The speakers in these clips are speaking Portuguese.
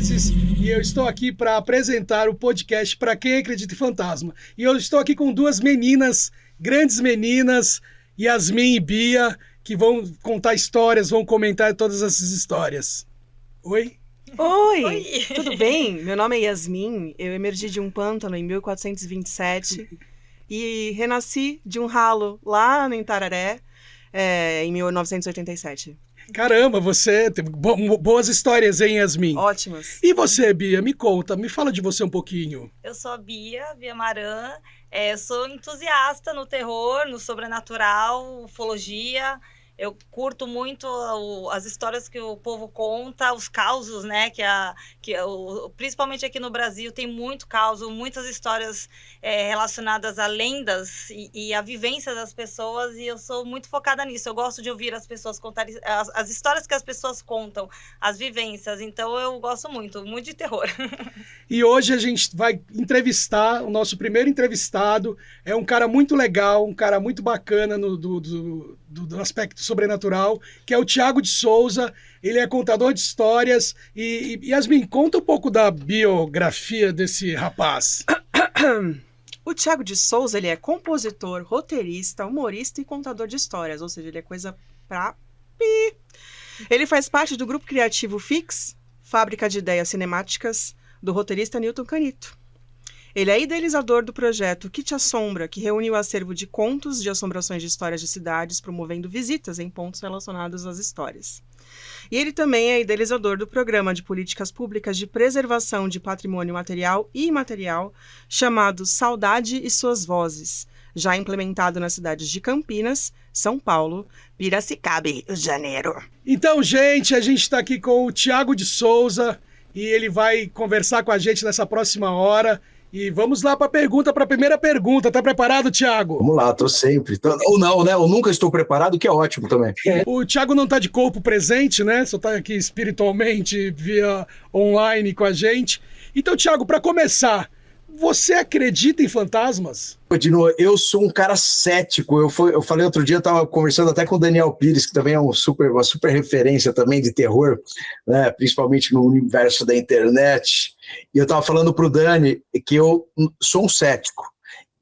Menezes e eu estou aqui para apresentar o podcast Para Quem Acredita em Fantasma. E eu estou aqui com duas meninas, grandes meninas, Yasmin e Bia, que vão contar histórias, vão comentar todas essas histórias. Oi? Oi, tudo bem? Meu nome é Yasmin, eu emergi de um pântano em 1427 e renasci de um ralo lá no Itararé em 1987. Caramba, você tem boas histórias, hein, Yasmin? Ótimas. E você, Bia, me conta, me fala de você um pouquinho. Eu sou a Bia Maran, sou entusiasta no terror, no sobrenatural, ufologia. Eu curto muito as histórias que o povo conta, os causos, né? Principalmente aqui no Brasil tem muito caos, muitas histórias relacionadas a lendas e a vivência das pessoas, e eu sou muito focada nisso. Eu gosto de ouvir as pessoas contarem as histórias que as pessoas contam, as vivências. Então eu gosto muito de terror. E hoje a gente vai entrevistar o nosso primeiro entrevistado. É um cara muito legal, um cara muito bacana do aspecto sobrenatural, que é o Thiago de Souza. Ele é contador de histórias. E Yasmin, conta um pouco da biografia desse rapaz. O Thiago de Souza, ele é compositor, roteirista, humorista e contador de histórias, ou seja, ele é coisa pra pi. Ele faz parte do grupo criativo Fix, fábrica de ideias cinemáticas, do roteirista Newton Canito. Ele é idealizador do projeto Que Te Assombra, que reúne o acervo de contos de assombrações de histórias de cidades, promovendo visitas em pontos relacionados às histórias. E ele também é idealizador do programa de políticas públicas de preservação de patrimônio material e imaterial, chamado Saudade e Suas Vozes, já implementado nas cidades de Campinas, São Paulo, Piracicaba e Rio de Janeiro. Então, gente, a gente está aqui com o Thiago de Souza e ele vai conversar com a gente nessa próxima hora. E vamos lá para a primeira pergunta. Tá preparado, Thiago? Vamos lá, tô sempre. Ou não, né? Eu nunca estou preparado, que é ótimo também. O Thiago não tá de corpo presente, né? Só tá aqui espiritualmente, via online com a gente. Então, Thiago, para começar, você acredita em fantasmas? Dino, eu sou um cara cético. Eu falei outro dia, eu estava conversando até com o Daniel Pires, que também é uma super referência também de terror, né? Principalmente no universo da internet. E eu estava falando para o Dani que eu sou um cético.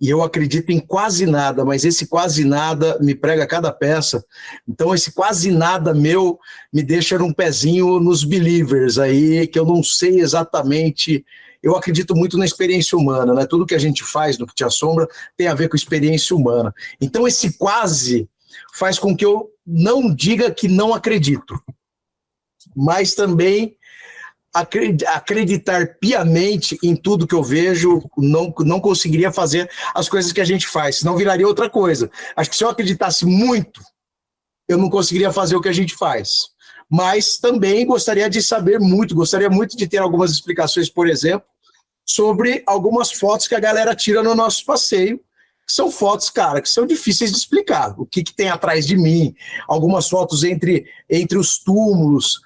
E eu acredito em quase nada, mas esse quase nada me prega cada peça. Então esse quase nada meu me deixa num pezinho nos believers aí, que eu não sei exatamente. Eu acredito muito na experiência humana, né? Tudo que a gente faz no Que Te Assombra tem a ver com experiência humana. Então esse quase faz com que eu não diga que não acredito, mas também acreditar piamente em tudo que eu vejo, não conseguiria fazer as coisas que a gente faz, senão viraria outra coisa. Acho que se eu acreditasse muito, eu não conseguiria fazer o que a gente faz. Mas também gostaria muito de ter algumas explicações, por exemplo, sobre algumas fotos que a galera tira no nosso passeio, que são fotos, cara, que são difíceis de explicar. O que tem atrás de mim, algumas fotos entre os túmulos,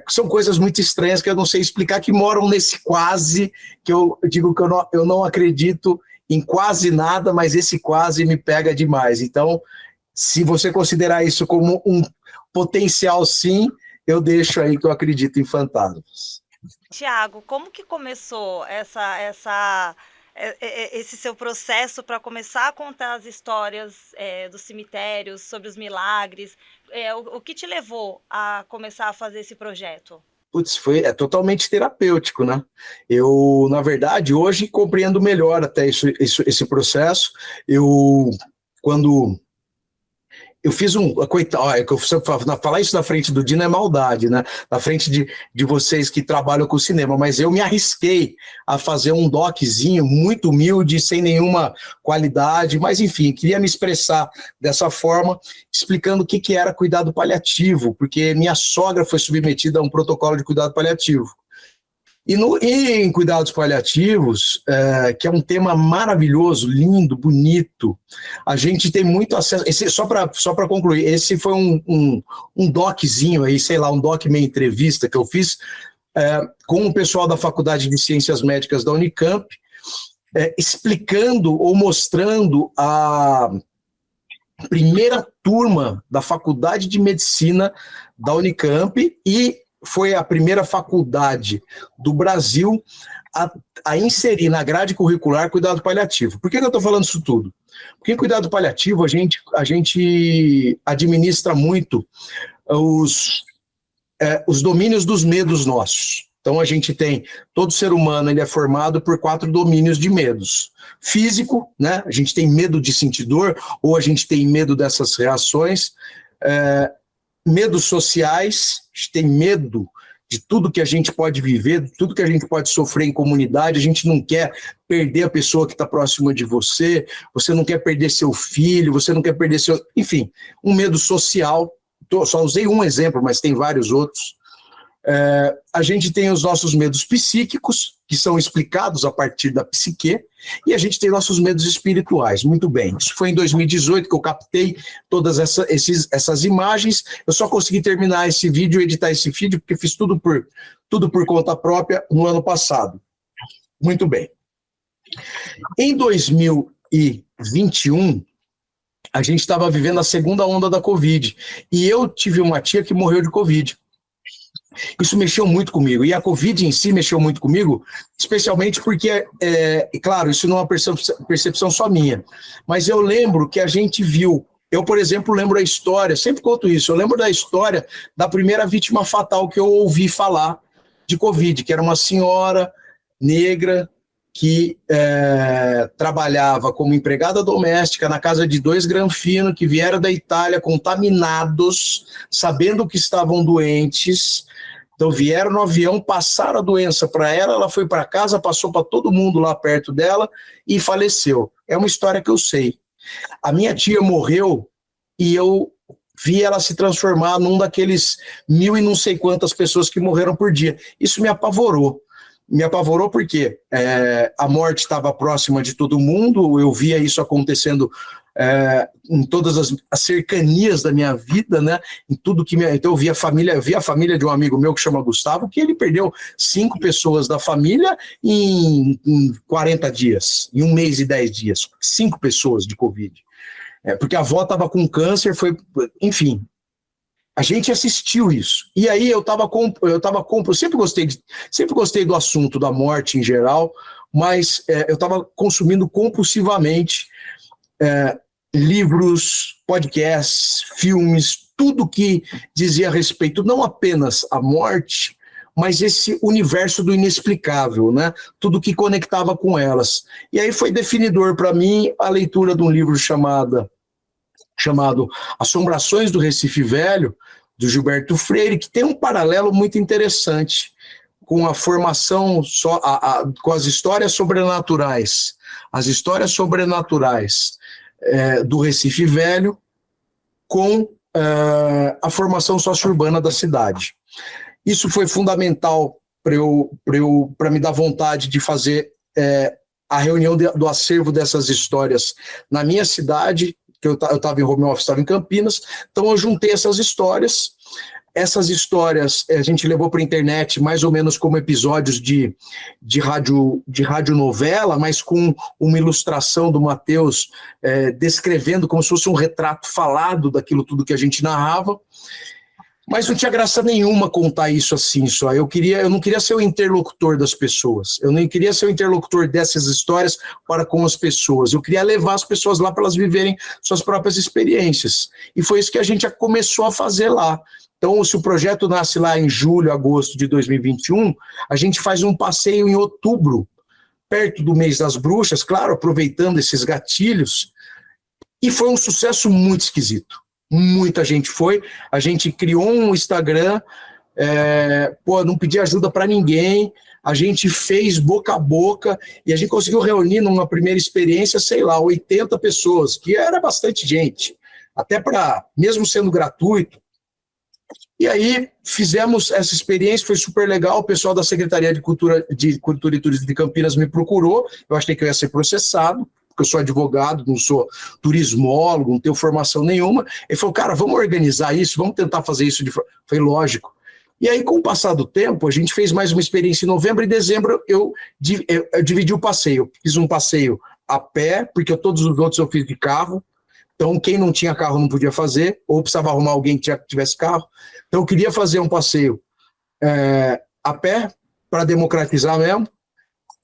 são coisas muito estranhas que eu não sei explicar, que moram nesse quase, que eu digo que eu não acredito em quase nada, mas esse quase me pega demais. Então, se você considerar isso como um potencial sim, eu deixo aí que eu acredito em fantasmas. Thiago, como que começou esse seu processo para começar a contar as histórias dos cemitérios, sobre os milagres? O que te levou a começar a fazer esse projeto? Putz, é totalmente terapêutico, né? Eu, na verdade, hoje compreendo melhor até esse processo. Quando eu fiz falar isso na frente do Dino é maldade, né? Na frente de vocês que trabalham com cinema, mas eu me arrisquei a fazer um doczinho muito humilde, sem nenhuma qualidade, mas enfim, queria me expressar dessa forma, explicando o que era cuidado paliativo, porque minha sogra foi submetida a um protocolo de cuidado paliativo. E em cuidados paliativos, que é um tema maravilhoso, lindo, bonito, a gente tem muito acesso. Só para concluir, esse foi um doczinho aí, sei lá, um doc meio entrevista que eu fiz com o pessoal da Faculdade de Ciências Médicas da Unicamp, explicando ou mostrando a primeira turma da Faculdade de Medicina da Unicamp e foi a primeira faculdade do Brasil a inserir na grade curricular cuidado paliativo. Por que eu estou falando isso tudo? Porque em cuidado paliativo a gente administra muito os domínios dos medos nossos. Então a gente tem, todo ser humano ele é formado por 4 domínios de medos. Físico, né? A gente tem medo de sentir dor, ou a gente tem medo dessas reações. Medos sociais, a gente tem medo de tudo que a gente pode viver, de tudo que a gente pode sofrer em comunidade. A gente não quer perder a pessoa que está próxima de você, você não quer perder seu filho, você não quer perder seu... Enfim, um medo social. Só usei um exemplo, mas tem vários outros. A gente tem os nossos medos psíquicos, que são explicados a partir da psique, e a gente tem nossos medos espirituais. Muito bem, isso foi em 2018 que eu captei todas essas imagens. Eu só consegui terminar esse vídeo, editar esse vídeo, porque fiz tudo por conta própria no ano passado. Muito bem. Em 2021, a gente estava vivendo a segunda onda da Covid, e eu tive uma tia que morreu de Covid. Isso mexeu muito comigo, e a Covid em si mexeu muito comigo, especialmente porque, claro, isso não é uma percepção só minha, mas eu lembro que a gente viu, eu, por exemplo, lembro a história, sempre conto isso, eu lembro da história da primeira vítima fatal que eu ouvi falar de Covid, que era uma senhora negra que trabalhava como empregada doméstica na casa de 2 granfinos que vieram da Itália contaminados, sabendo que estavam doentes. Então vieram no avião, passaram a doença para ela, ela foi para casa, passou para todo mundo lá perto dela e faleceu. É uma história que eu sei. A minha tia morreu e eu vi ela se transformar num daqueles 1.000 e não sei quantas pessoas que morreram por dia. Isso me apavorou. Me apavorou porque a morte estava próxima de todo mundo, eu via isso acontecendo em todas as cercanias da minha vida, né? Em tudo que então eu via a família de um amigo meu que chama Gustavo, que ele perdeu 5 pessoas da família em 40 dias, em 1 mês e 10 dias, 5 pessoas de Covid. Porque a avó estava com câncer, enfim. A gente assistiu isso. E aí eu sempre gostei do assunto da morte em geral, mas eu estava consumindo compulsivamente livros, podcasts, filmes, tudo que dizia a respeito não apenas à morte, mas esse universo do inexplicável, né? Tudo que conectava com elas. E aí foi definidor para mim a leitura de um livro chamado Assombrações do Recife Velho, do Gilberto Freire, que tem um paralelo muito interessante com a formação, com as histórias sobrenaturais. As histórias sobrenaturais do Recife Velho com a formação socio-urbana da cidade. Isso foi fundamental para me dar vontade de fazer a reunião do acervo dessas histórias na minha cidade, que eu estava em home office, estava em Campinas, então eu juntei essas histórias a gente levou para a internet mais ou menos como episódios de radionovela, mas com uma ilustração do Matheus descrevendo como se fosse um retrato falado daquilo tudo que a gente narrava. Mas não tinha graça nenhuma contar isso assim só. Eu não queria ser o interlocutor das pessoas. Eu nem queria ser o interlocutor dessas histórias para com as pessoas. Eu queria levar as pessoas lá para elas viverem suas próprias experiências. E foi isso que a gente começou a fazer lá. Então, se o projeto nasce lá em julho, agosto de 2021, a gente faz um passeio em outubro, perto do mês das bruxas, claro, aproveitando esses gatilhos. E foi um sucesso muito esquisito. Muita gente foi, a gente criou um Instagram, não pedi ajuda para ninguém, a gente fez boca a boca e a gente conseguiu reunir numa primeira experiência, 80 pessoas, que era bastante gente, até mesmo sendo gratuito. E aí fizemos essa experiência, foi super legal, o pessoal da Secretaria de Cultura e Turismo de Campinas me procurou, eu achei que eu ia ser processado, porque eu sou advogado, não sou turismólogo, não tenho formação nenhuma. Ele falou, cara, vamos organizar isso, vamos tentar fazer isso. Foi lógico. E aí, com o passar do tempo, a gente fez mais uma experiência em novembro e dezembro, eu dividi o passeio. Fiz um passeio a pé, porque todos os outros eu fiz de carro. Então, quem não tinha carro não podia fazer, ou precisava arrumar alguém que tivesse carro. Então, eu queria fazer um passeio a pé, para democratizar mesmo.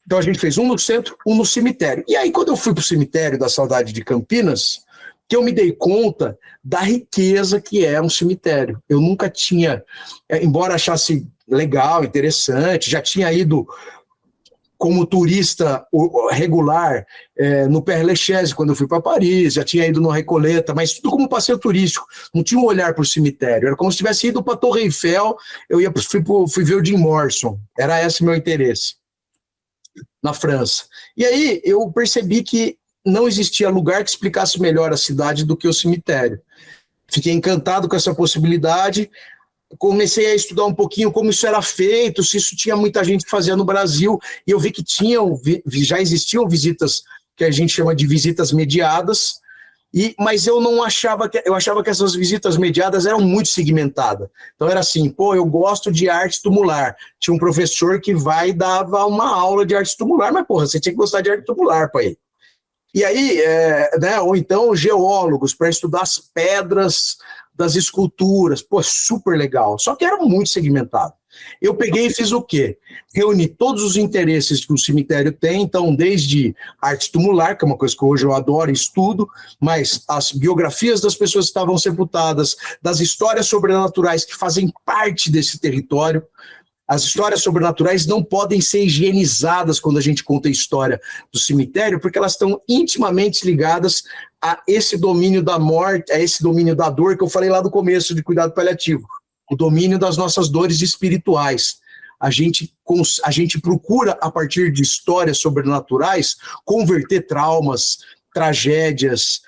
Então a gente fez um no centro, um no cemitério. E aí, quando eu fui para o cemitério da Saudade de Campinas, que eu me dei conta da riqueza que é um cemitério. Eu nunca tinha, embora achasse legal, interessante, já tinha ido como turista regular no Père Lachaise, quando eu fui para Paris, já tinha ido no Recoleta, mas tudo como passeio turístico, não tinha um olhar para o cemitério, era como se tivesse ido para a Torre Eiffel, fui ver o Jim Morrison, era esse o meu interesse, na França. E aí eu percebi que não existia lugar que explicasse melhor a cidade do que o cemitério. Fiquei encantado com essa possibilidade, comecei a estudar um pouquinho como isso era feito, se isso tinha muita gente que fazia no Brasil, e eu vi que já existiam visitas que a gente chama de visitas mediadas, mas eu achava que essas visitas mediadas eram muito segmentadas. Então era assim, eu gosto de arte tumular. Tinha um professor que dava uma aula de arte tumular, mas você tinha que gostar de arte tumular para ir. E aí, ou então geólogos, para estudar as pedras das esculturas, super legal, só que era muito segmentado. Eu peguei e fiz o quê? Reuni todos os interesses que o cemitério tem, então desde arte tumular, que é uma coisa que hoje eu adoro e estudo, mas as biografias das pessoas que estavam sepultadas, das histórias sobrenaturais que fazem parte desse território. As histórias sobrenaturais não podem ser higienizadas quando a gente conta a história do cemitério, porque elas estão intimamente ligadas a esse domínio da morte, a esse domínio da dor que eu falei lá no começo de cuidado paliativo, o domínio das nossas dores espirituais. A gente procura, a partir de histórias sobrenaturais, converter traumas, tragédias,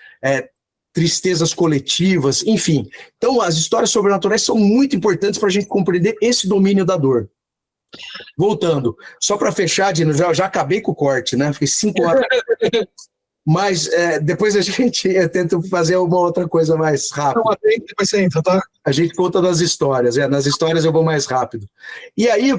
tristezas coletivas, enfim. Então, as histórias sobrenaturais são muito importantes para a gente compreender esse domínio da dor. Voltando, só para fechar, Dino, já acabei com o corte, né? Fiquei 5 horas. Mas depois eu tento fazer uma outra coisa mais rápida. Não, depois você entra, tá? A gente conta nas histórias, nas histórias eu vou mais rápido. E aí,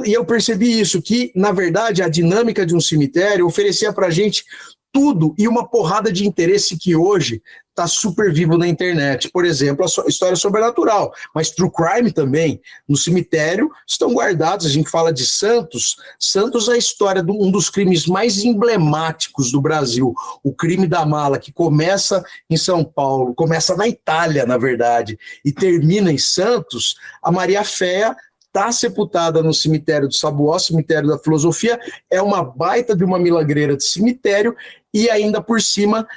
eu percebi isso, que, na verdade, a dinâmica de um cemitério oferecia para a gente tudo e uma porrada de interesse que hoje está super vivo na internet. Por exemplo, a história sobrenatural, mas true crime também. No cemitério estão guardados, a gente fala de Santos. Santos é a história de um dos crimes mais emblemáticos do Brasil, o crime da mala, que começa em São Paulo, começa na Itália, na verdade, e termina em Santos. A Maria Féia está sepultada no cemitério do Sabuó, cemitério da filosofia, é uma baita de uma milagreira de cemitério, e ainda por cima,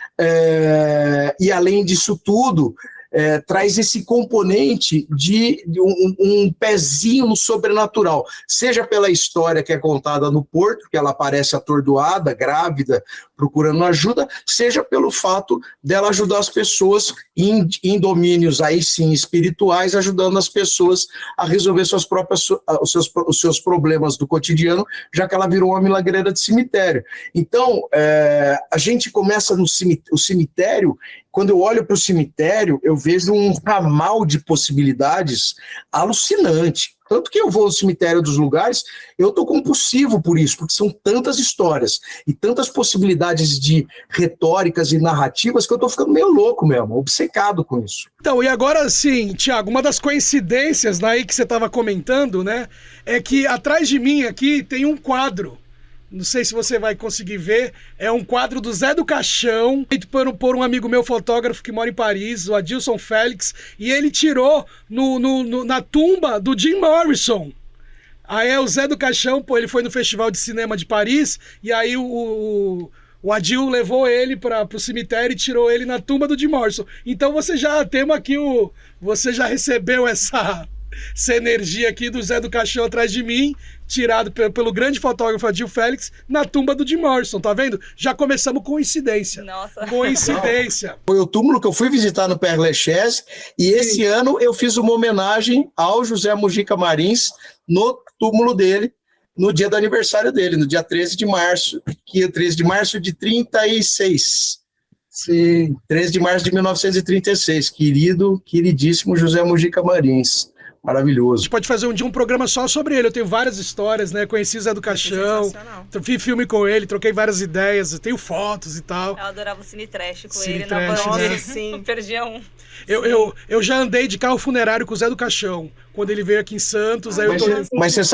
e além disso tudo, traz esse componente de um pezinho no sobrenatural, seja pela história que é contada no Porto, que ela aparece atordoada, grávida, procurando ajuda, seja pelo fato dela ajudar as pessoas em domínios aí sim espirituais, ajudando as pessoas a resolver os seus problemas do cotidiano, já que ela virou uma milagreira de cemitério. Então, a gente começa o cemitério. Quando eu olho para o cemitério, eu vejo um ramal de possibilidades alucinante. Tanto que eu vou ao cemitério dos lugares, eu estou compulsivo por isso, porque são tantas histórias e tantas possibilidades de retóricas e narrativas que eu estou ficando meio louco mesmo, obcecado com isso. Então, e agora sim, Thiago, uma das coincidências aí que você estava comentando, né, é que atrás de mim aqui tem um quadro. Não sei se você vai conseguir ver. É um quadro do Zé do Caixão, feito por um amigo meu, fotógrafo, que mora em Paris, o Adilson Félix, e ele tirou na tumba do Jim Morrison. Aí o Zé do Caixão, ele foi no Festival de Cinema de Paris, e aí o Adil levou ele para o cemitério e tirou ele na tumba do Jim Morrison. Então você já recebeu essa energia aqui do Zé do Caixão atrás de mim, tirado pelo grande fotógrafo Adil Félix, na tumba do Jim Morrison, tá vendo? Já começamos com coincidência. Nossa. Coincidência. Foi o túmulo que eu fui visitar no Père Lachaise, e esse ano eu fiz uma homenagem ao José Mujica Marins no túmulo dele, no dia do aniversário dele, no dia 13 de março, que é 13 de março de 36. Sim, 13 de março de 1936, queridíssimo José Mujica Marins. A Maravilhoso. gente pode fazer um dia um programa só sobre ele. Eu tenho várias histórias, né? Conheci o Zé do Caixão, Sensacional. fiz filme com ele, troquei várias ideias, tenho fotos e tal. Eu adorava o Cine Trash com Cine ele Trash, na banda. né? Sim. Perdia um. Eu já andei de carro funerário com o Zé do Caixão. Quando ele veio aqui em Santos, aí eu tô... Mas você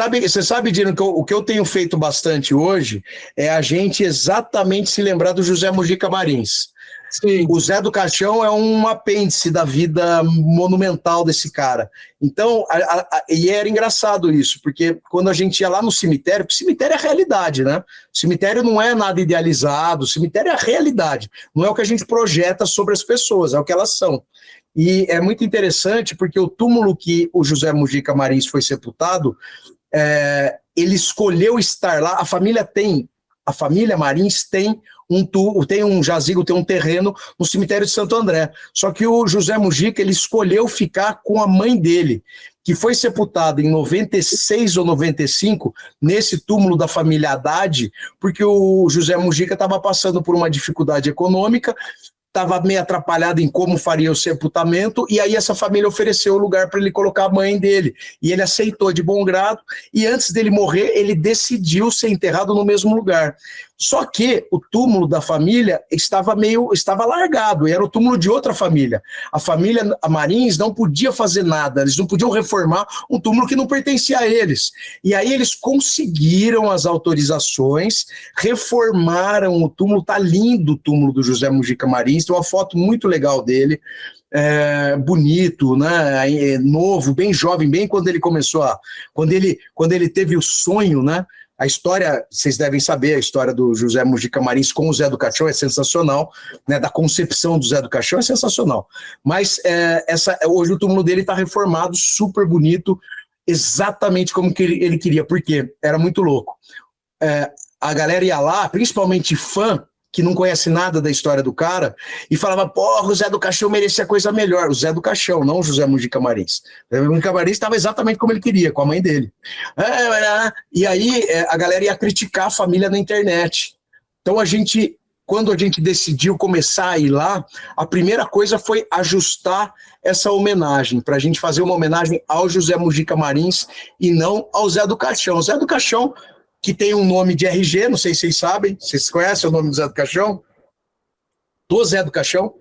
sabe, Dino, que o que eu tenho feito bastante hoje é a gente exatamente se lembrar do José Mujica Marins. Sim. O Zé do Caixão é um apêndice da vida monumental desse cara. Então, e era engraçado isso, porque quando a gente ia lá no cemitério, porque cemitério é a realidade, né? O cemitério não é nada idealizado, o cemitério é a realidade. Não é o que a gente projeta sobre as pessoas, é o que elas são. E é muito interessante porque o túmulo que o José Mujica Marins foi sepultado, ele escolheu estar lá. A família Marins tem um jazigo, tem um terreno no cemitério de Santo André. Só que o José Mujica, ele escolheu ficar com a mãe dele, que foi sepultada em 96 ou 95, nesse túmulo da família Haddad, porque o José Mujica estava passando por uma dificuldade econômica, estava meio atrapalhado em como faria o sepultamento, e aí essa família ofereceu o lugar para ele colocar a mãe dele, e ele aceitou de bom grado, e antes dele morrer, ele decidiu ser enterrado no mesmo lugar. Só que o túmulo da família estava largado, e era o túmulo de outra família. A família Marins não podia fazer nada, eles não podiam reformar um túmulo que não pertencia a eles. E aí eles conseguiram as autorizações, reformaram o túmulo, tá lindo o túmulo do José Mujica Marins, tem uma foto muito legal dele, bonito, né, novo, bem jovem, bem quando ele começou quando ele teve o sonho, né. A história, vocês devem saber, a história do José Mujica Marins com o Zé do Caixão é sensacional, né, da concepção do Zé do Caixão é sensacional. Mas hoje o túmulo dele está reformado, super bonito, exatamente como que ele queria, porque era muito louco. A galera ia lá, principalmente fã, que não conhece nada da história do cara, e falava, porra, o Zé do Caixão merecia coisa melhor. O Zé do Caixão, não o José Mujica Marins. O Zé Mujica Marins estava exatamente como ele queria, com a mãe dele. E aí a galera ia criticar a família na internet. Então quando a gente decidiu começar a ir lá, a primeira coisa foi ajustar essa homenagem, para a gente fazer uma homenagem ao José Mujica Marins e não ao Zé do Caixão. O Zé do Caixão, que tem um nome de RG, não sei se vocês sabem, vocês conhecem o nome do Zé do Caixão? Do Zé do Caixão?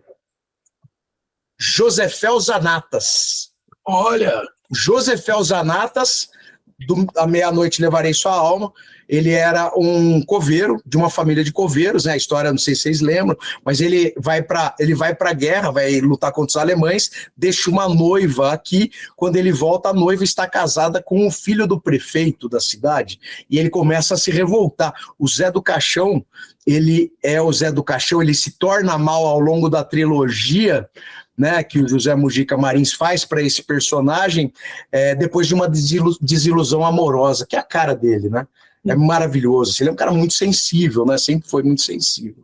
Josefel Zanatas. Olha, Josefel Zanatas, à meia-noite levarei sua alma. Ele era um coveiro, de uma família de coveiros, né? A história, não sei se vocês lembram, mas ele vai para a guerra, vai lutar contra os alemães, deixa uma noiva aqui. Quando ele volta, a noiva está casada com o filho do prefeito da cidade, e ele começa a se revoltar. O Zé do Caixão, ele se torna mal ao longo da trilogia, né, que o José Mujica Marins faz para esse personagem, depois de uma desilusão amorosa, que é a cara dele, né? É maravilhoso. Ele é um cara muito sensível, né? Sempre foi muito sensível.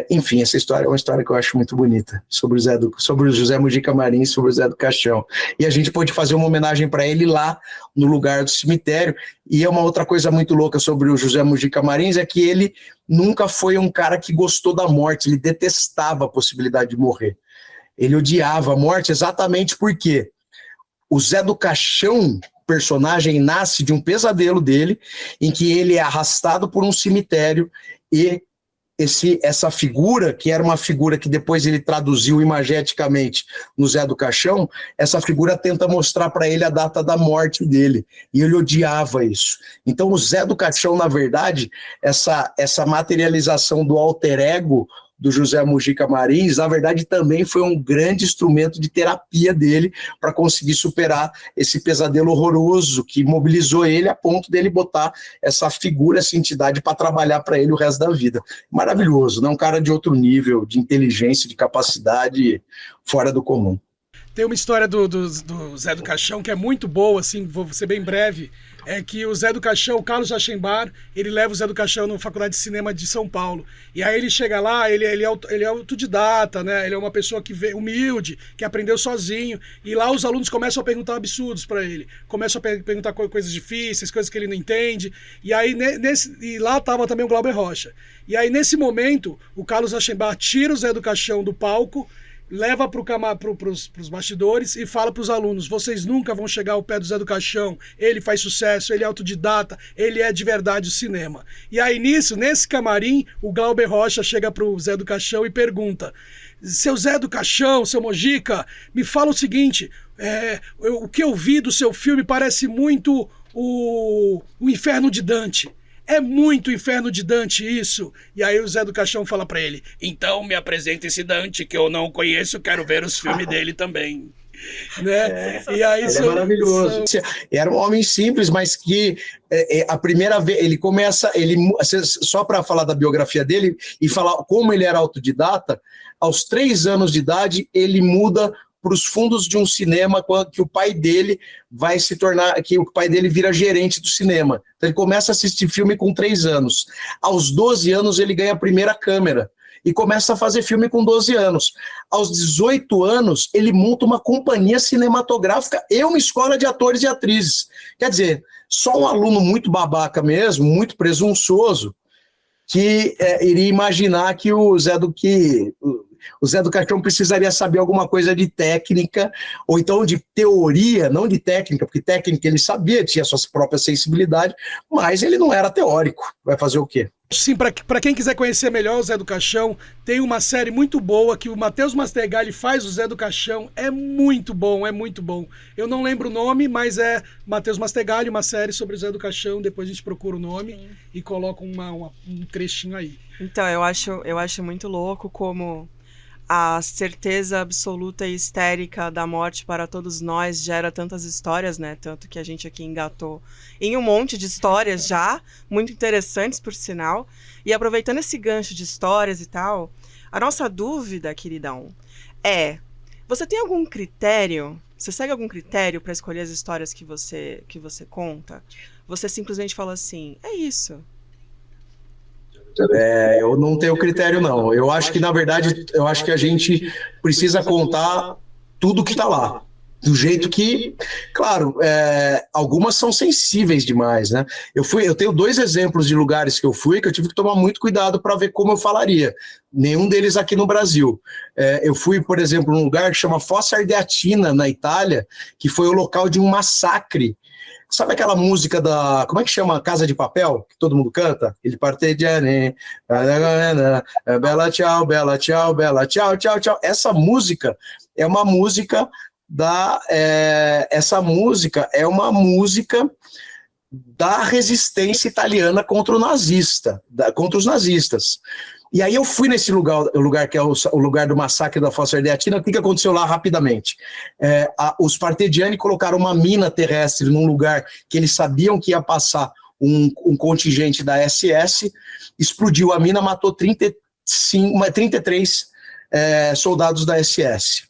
Enfim, essa história é uma história que eu acho muito bonita, sobre o José Mujica Marins, sobre o Zé do Caixão. E a gente pôde fazer uma homenagem para ele lá, no lugar do cemitério. E é uma outra coisa muito louca sobre o José Mujica Marins, é que ele nunca foi um cara que gostou da morte, ele detestava a possibilidade de morrer. Ele odiava a morte exatamente porque o Zé do Caixão, personagem, nasce de um pesadelo dele, em que ele é arrastado por um cemitério, e essa figura, que era uma figura que depois ele traduziu imageticamente no Zé do Caixão, essa figura tenta mostrar para ele a data da morte dele, e ele odiava isso. Então o Zé do Caixão, na verdade, essa materialização do alter ego do José Mujica Marins, na verdade também foi um grande instrumento de terapia dele para conseguir superar esse pesadelo horroroso que mobilizou ele a ponto dele botar essa figura, essa entidade para trabalhar para ele o resto da vida. Maravilhoso, né? Um cara de outro nível, de inteligência, de capacidade fora do comum. Tem uma história do Zé do Caixão que é muito boa, assim, vou ser bem breve, é que o Zé do Caixão, o Carlos Achenbar, ele leva o Zé do Caixão na Faculdade de Cinema de São Paulo. E aí ele chega lá, ele é autodidata, né? Ele é uma pessoa que humilde, que aprendeu sozinho. E lá os alunos começam a perguntar absurdos para ele. Começam a perguntar coisas difíceis, coisas que ele não entende. E aí e lá estava também o Glauber Rocha. E aí nesse momento, o Carlos Achenbar tira o Zé do Caixão do palco leva pros bastidores e fala pros alunos: vocês nunca vão chegar ao pé do Zé do Caixão, ele faz sucesso, ele é autodidata, ele é de verdade o cinema. E aí nesse camarim, o Glauber Rocha chega pro Zé do Caixão e pergunta: seu Zé do Caixão, seu Mojica, me fala o seguinte, o que eu vi do seu filme parece muito o Inferno de Dante. É muito Inferno de Dante isso. E aí o Zé do Caixão fala pra ele: então me apresenta esse Dante que eu não conheço, quero ver os filmes dele também. Né? E aí ele é maravilhoso. Era um homem simples, mas que a primeira vez ele começa, só para falar da biografia dele e falar como ele era autodidata, aos 3 anos de idade ele muda para os fundos de um cinema que o pai dele vai se tornar, que o pai dele vira gerente do cinema. Então ele começa a assistir filme com 3 anos. Aos 12 anos ele ganha a primeira câmera e começa a fazer filme com 12 anos. Aos 18 anos ele monta uma companhia cinematográfica e uma escola de atores e atrizes. Quer dizer, só um aluno muito babaca mesmo, muito presunçoso, que iria imaginar que o Zé do Caixão precisaria saber alguma coisa de técnica, ou então de teoria, não de técnica, porque técnica ele sabia, tinha sua própria sensibilidade, mas ele não era teórico. Vai fazer o quê? Sim, para quem quiser conhecer melhor o Zé do Caixão, tem uma série muito boa que o Matheus Mastergalli faz o Zé do Caixão. É muito bom, é muito bom. Eu não lembro o nome, mas é Matheus Mastergalli, uma série sobre o Zé do Caixão. Depois a gente procura o nome e coloca um trechinho aí. Então, eu acho muito louco como a certeza absoluta e histérica da morte para todos nós gera tantas histórias, né? Tanto que a gente aqui engatou em um monte de histórias já, muito interessantes, por sinal. E aproveitando esse gancho de histórias e tal, a nossa dúvida, queridão, você tem algum critério? Você segue algum critério para escolher as histórias que você conta? Você simplesmente fala assim, é isso. Eu não tenho critério, não. Eu acho que, na verdade, a gente precisa contar tudo que está lá. Do jeito que, claro, algumas são sensíveis demais, né? Eu tenho 2 exemplos de lugares que eu fui que eu tive que tomar muito cuidado para ver como eu falaria. Nenhum deles aqui no Brasil. Eu fui, por exemplo, num lugar que chama Fossa Ardeatina, na Itália, que foi o local de um massacre. Sabe aquela música como é que chama? Casa de Papel? Que todo mundo canta? Il partigiani, bella ciao, bella ciao, bella ciao, ciao, ciao. Essa música é uma música da resistência italiana contra contra os nazistas. E aí eu fui nesse lugar que é o lugar do massacre da Fossa Ardeatina. O que aconteceu lá rapidamente? Os partigiani colocaram uma mina terrestre num lugar que eles sabiam que ia passar um contingente da SS, explodiu a mina, matou 33 soldados da SS.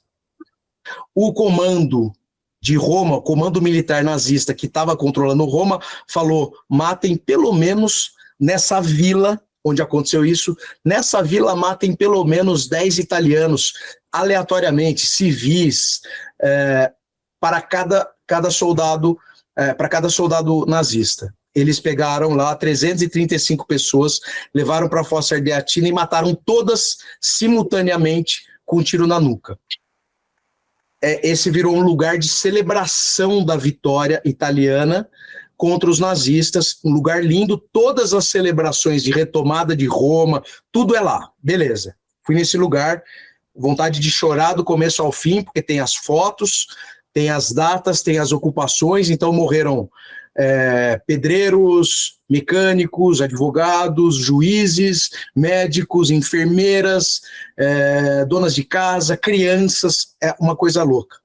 O comando de Roma, o comando militar nazista que estava controlando Roma, falou: matem pelo menos nessa vila onde aconteceu isso, nessa vila matem pelo menos 10 italianos, aleatoriamente, civis, para cada soldado nazista. Eles pegaram lá 335 pessoas, levaram para a Fossa Ardeatina e mataram todas simultaneamente com um tiro na nuca. Esse virou um lugar de celebração da vitória italiana contra os nazistas, um lugar lindo, todas as celebrações de retomada de Roma, tudo é lá, beleza. Fui nesse lugar, vontade de chorar do começo ao fim, porque tem as fotos, tem as datas, tem as ocupações, então morreram pedreiros, mecânicos, advogados, juízes, médicos, enfermeiras, donas de casa, crianças, é uma coisa louca.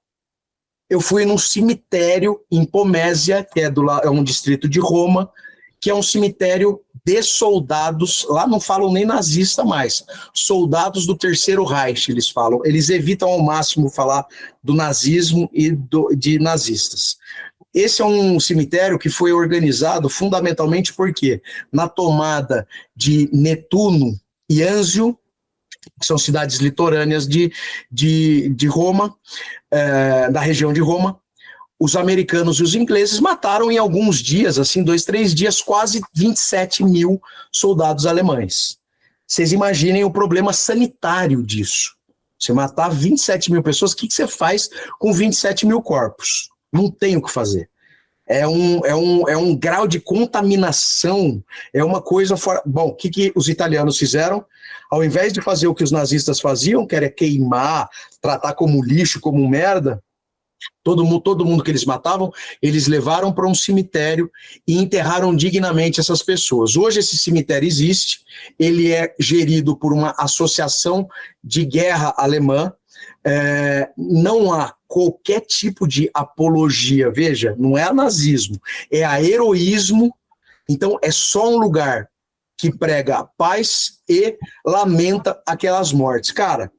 Eu fui num cemitério em Pomésia, que é um distrito de Roma, que é um cemitério de soldados, lá não falam nem nazista mais, soldados do Terceiro Reich, eles falam. Eles evitam ao máximo falar do nazismo e de nazistas. Esse é um cemitério que foi organizado fundamentalmente porque na tomada de Netuno e Anzio, que são cidades litorâneas de Roma, da região de Roma, os americanos e os ingleses mataram em alguns dias, assim, 2, 3 dias, quase 27 mil soldados alemães. Vocês imaginem o problema sanitário disso. Você matar 27 mil pessoas, o que você faz com 27 mil corpos? Não tem o que fazer. É um grau de contaminação, é uma coisa fora... Bom, o que os italianos fizeram? Ao invés de fazer o que os nazistas faziam, que era queimar, tratar como lixo, como merda, todo mundo que eles matavam, eles levaram para um cemitério e enterraram dignamente essas pessoas. Hoje esse cemitério existe, ele é gerido por uma associação de guerra alemã, não há qualquer tipo de apologia, veja, não é a nazismo, é a heroísmo, então é só um lugar que prega a paz e lamenta aquelas mortes. Cara,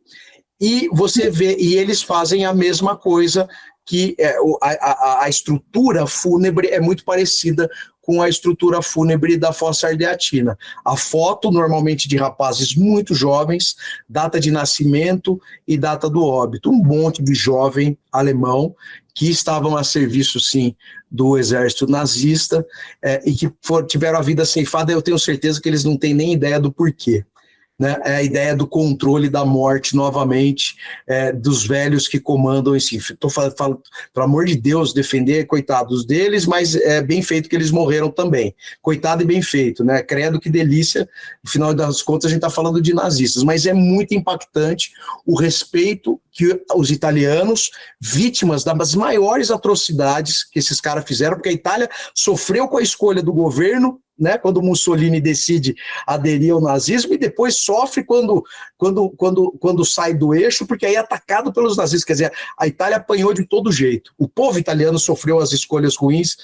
e você vê, e eles fazem a mesma coisa, que a estrutura fúnebre é muito parecida com a estrutura fúnebre da Fossa Ardeatina. A foto, normalmente de rapazes muito jovens, data de nascimento e data do óbito. Um monte de jovem alemão que estavam a serviço, sim, do exército nazista e que tiveram a vida ceifada. Eu tenho certeza que eles não têm nem ideia do porquê. Né, é a ideia do controle da morte novamente, dos velhos que comandam esse. Estou falando, pelo amor de Deus, defender coitados deles, mas é bem feito que eles morreram também. Coitado e bem feito, né? Credo que delícia, no final das contas a gente está falando de nazistas, mas é muito impactante o respeito que os italianos, vítimas das maiores atrocidades que esses caras fizeram, porque a Itália sofreu com a escolha do governo, né, quando Mussolini decide aderir ao nazismo, e depois sofre quando sai do eixo, porque aí é atacado pelos nazistas. Quer dizer, a Itália apanhou de todo jeito. O povo italiano sofreu as escolhas ruins,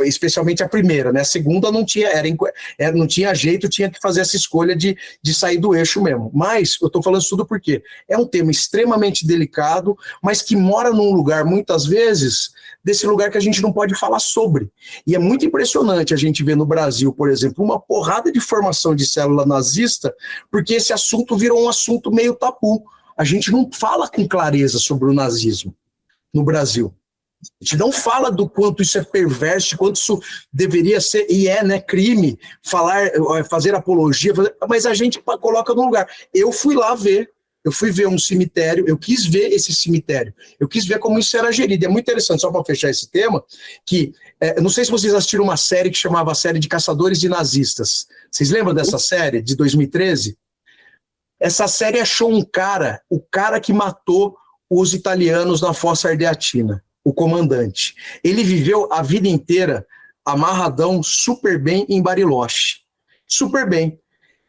especialmente a primeira, né? A segunda não tinha jeito, tinha que fazer essa escolha de sair do eixo mesmo. Mas eu estou falando isso tudo porque é um tema extremamente delicado, mas que mora num lugar, muitas vezes, desse lugar que a gente não pode falar sobre. E é muito impressionante a gente ver no Brasil, por exemplo, uma porrada de formação de célula nazista, porque esse assunto virou um assunto meio tabu. A gente não fala com clareza sobre o nazismo no Brasil. A gente não fala do quanto isso é perverso, quanto isso deveria ser, e né, crime, fazer apologia, mas a gente coloca no lugar. Eu fui lá ver. Eu fui ver um cemitério, eu quis ver esse cemitério, eu quis ver como isso era gerido. É muito interessante, só para fechar esse tema, que não sei se vocês assistiram uma série que chamava a série de Caçadores de Nazistas. Vocês lembram dessa série, de 2013? Essa série achou o cara que matou os italianos na Fossa Ardeatina, o comandante. Ele viveu a vida inteira amarradão super bem em Bariloche. Super bem.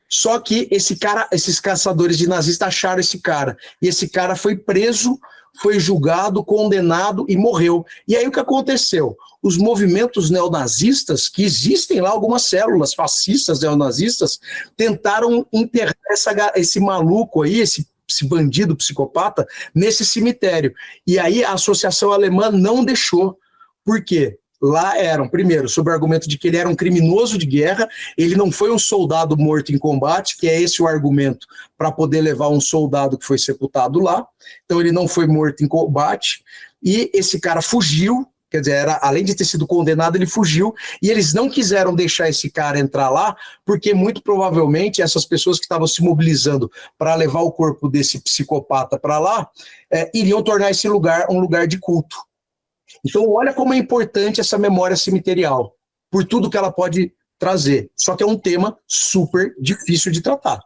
Só que esses caçadores de nazistas acharam esse cara. E esse cara foi preso, foi julgado, condenado e morreu. E aí o que aconteceu? Os movimentos neonazistas, que existem lá algumas células fascistas neonazistas, tentaram enterrar esse maluco aí, esse bandido psicopata, nesse cemitério. E aí a Associação Alemã não deixou. Por quê? Lá eram, primeiro, sob o argumento de que ele era um criminoso de guerra, ele não foi um soldado morto em combate, que é esse o argumento para poder levar um soldado que foi sepultado lá, então ele não foi morto em combate, e esse cara fugiu, quer dizer, além de ter sido condenado, ele fugiu, e eles não quiseram deixar esse cara entrar lá, porque muito provavelmente essas pessoas que estavam se mobilizando para levar o corpo desse psicopata para lá, iriam tornar esse lugar um lugar de culto. Então, olha como é importante essa memória cemiterial, por tudo que ela pode trazer. Só que é um tema super difícil de tratar.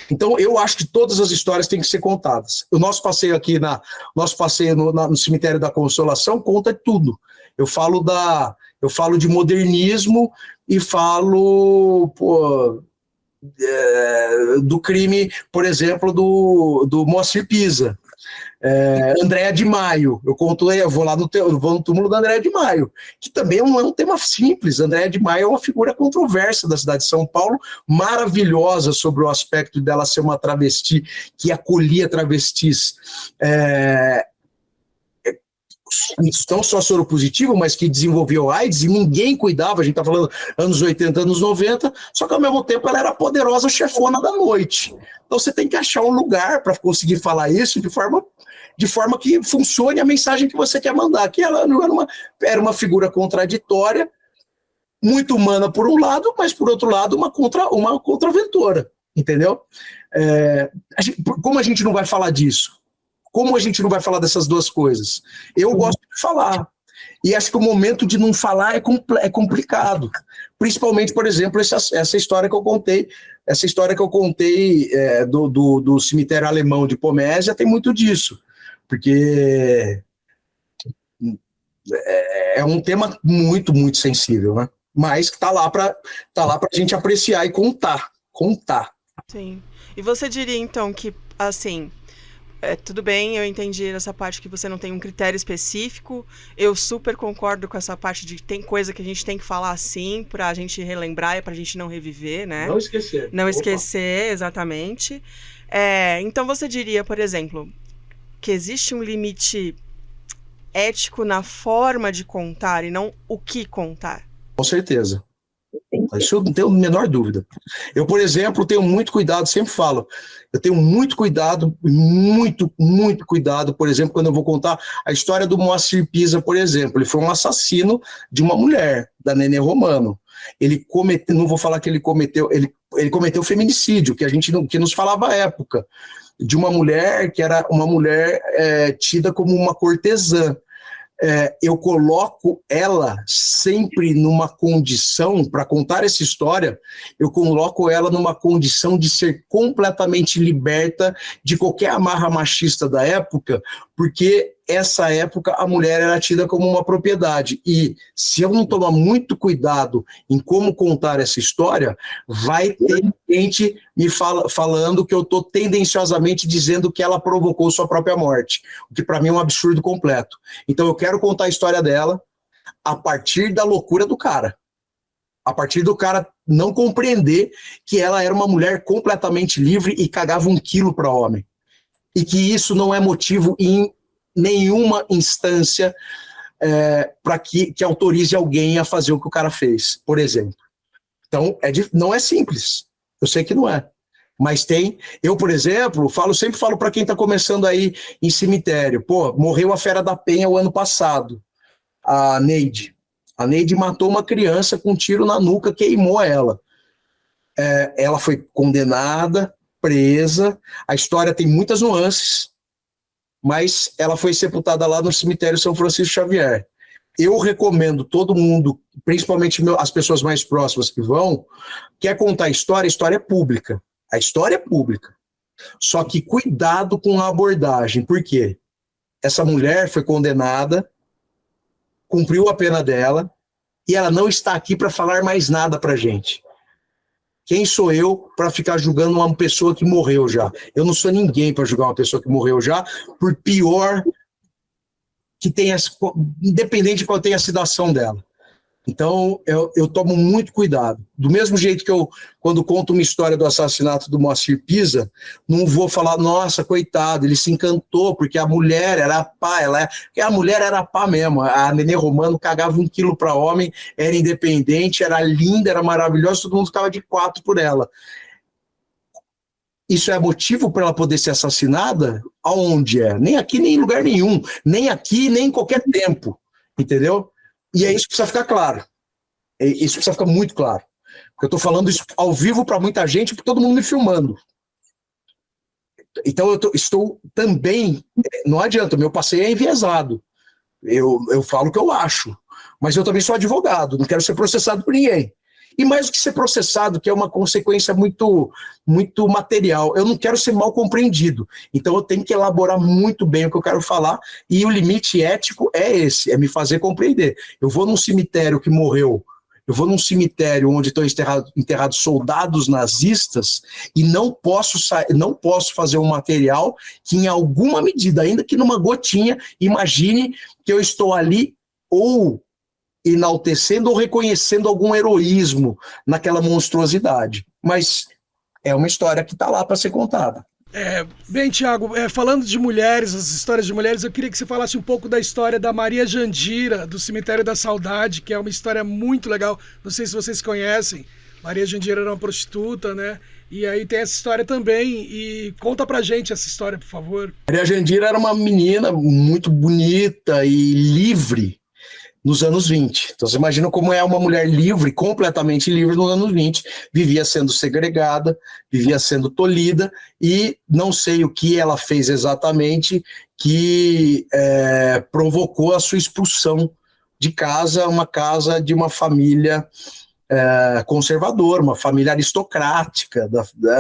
Então, eu acho que todas as histórias têm que ser contadas. O nosso passeio aqui, no Cemitério da Consolação, conta tudo. Eu falo de modernismo e falo do crime, por exemplo, do Moacir Pisa. Andréa de Maio, eu vou no túmulo da Andréa de Maio, que também não é um tema simples. Andréa de Maio é uma figura controversa da cidade de São Paulo, maravilhosa sobre o aspecto dela ser uma travesti que acolhia travestis, não só soropositivo, mas que desenvolveu AIDS e ninguém cuidava. A gente está falando anos 80, anos 90, só que ao mesmo tempo ela era a poderosa chefona da noite. Então você tem que achar um lugar para conseguir falar isso de forma que funcione a mensagem que você quer mandar, que ela não era uma figura contraditória, muito humana por um lado, mas por outro lado uma contraventora. entendeu? Como a gente não vai falar disso? Como a gente não vai falar dessas duas coisas? Eu gosto de falar. E acho que o momento de não falar é complicado. Principalmente, por exemplo, essa história que eu contei, do cemitério alemão de Pomésia tem muito disso. Porque é um tema muito, muito sensível, né? Mas que tá lá para a gente apreciar e contar. Sim. E você diria, então, que, assim, tudo bem, eu entendi essa parte que você não tem um critério específico, eu super concordo com essa parte de que tem coisa que a gente tem que falar assim pra gente relembrar e pra gente não reviver, né? Não esquecer. Não esquecer, exatamente. Então você diria, por exemplo, que existe um limite ético na forma de contar e não o que contar? Com certeza. Isso eu não tenho a menor dúvida. Eu, por exemplo, tenho muito cuidado, sempre falo, eu tenho muito cuidado, muito cuidado, por exemplo, quando eu vou contar a história do Moacir Pisa, por exemplo. Ele foi um assassino de uma mulher, da Nenê Romano. Ele cometeu, não vou falar que ele cometeu feminicídio, que nos falava à época, de uma mulher que era uma mulher tida como uma cortesã. Eu coloco ela sempre numa condição, para contar essa história, eu coloco ela numa condição de ser completamente liberta de qualquer amarra machista da época, porque essa época a mulher era tida como uma propriedade. E se eu não tomar muito cuidado em como contar essa história, vai ter gente me falando que eu estou tendenciosamente dizendo que ela provocou sua própria morte, o que para mim é um absurdo completo. Então eu quero contar a história dela a partir da loucura do cara. A partir do cara não compreender que ela era uma mulher completamente livre e cagava 1 quilo para homem. E que isso não é motivo em nenhuma instância para que autorize alguém a fazer o que o cara fez, por exemplo. Então, não é simples. Eu sei que não é. Mas tem. Eu, por exemplo, sempre falo para quem está começando aí em cemitério. Pô, morreu a Fera da Penha o ano passado, a Neide. A Neide matou uma criança com um tiro na nuca, queimou ela. Ela foi condenada, presa. A história tem muitas nuances, mas ela foi sepultada lá no cemitério São Francisco Xavier. Eu recomendo todo mundo, principalmente as pessoas mais próximas que vão, quer contar a história é pública. A história é pública. Só que cuidado com a abordagem. Por quê? Essa mulher foi condenada, cumpriu a pena dela, e ela não está aqui para falar mais nada para a gente. Quem sou eu para ficar julgando uma pessoa que morreu já? Eu não sou ninguém para julgar uma pessoa que morreu já, por pior que tenha, independente de qual tenha sido a ação dela. Então, eu tomo muito cuidado. Do mesmo jeito que eu, quando conto uma história do assassinato do Moacir Pisa, não vou falar, nossa, coitado, ele se encantou, porque a mulher era pá, porque a mulher era pá mesmo. A Nenê Romano cagava 1 quilo para homem, era independente, era linda, era maravilhosa, todo mundo ficava de 4 por ela. Isso é motivo para ela poder ser assassinada? Aonde é? Nem aqui, nem em lugar nenhum. Nem aqui, nem em qualquer tempo. Entendeu? E é isso que precisa ficar claro. Isso precisa ficar muito claro. Porque eu estou falando isso ao vivo para muita gente, porque todo mundo me filmando. Então estou também... Não adianta, meu passeio é enviesado. Eu falo o que eu acho. Mas eu também sou advogado, não quero ser processado por ninguém. E mais do que ser processado, que é uma consequência muito, muito material, eu não quero ser mal compreendido. Então eu tenho que elaborar muito bem o que eu quero falar, e o limite ético é esse, é me fazer compreender. Eu vou num cemitério que morreu, eu vou num cemitério onde estão enterrados soldados nazistas, e não posso fazer um material que em alguma medida, ainda que numa gotinha, imagine que eu estou ali ou enaltecendo ou reconhecendo algum heroísmo naquela monstruosidade. Mas é uma história que está lá para ser contada. Bem, Tiago, falando de mulheres, as histórias de mulheres, eu queria que você falasse um pouco da história da Maria Jandira, do Cemitério da Saudade, que é uma história muito legal. Não sei se vocês conhecem. Maria Jandira era uma prostituta, né? E aí tem essa história também. E conta pra gente essa história, por favor. Maria Jandira era uma menina muito bonita e livre. nos anos 20. Então, você imagina como é uma mulher livre, completamente livre nos anos 20, vivia sendo segregada, vivia sendo tolhida, e não sei o que ela fez exatamente que provocou a sua expulsão de casa, uma casa de uma família conservadora, uma família aristocrática,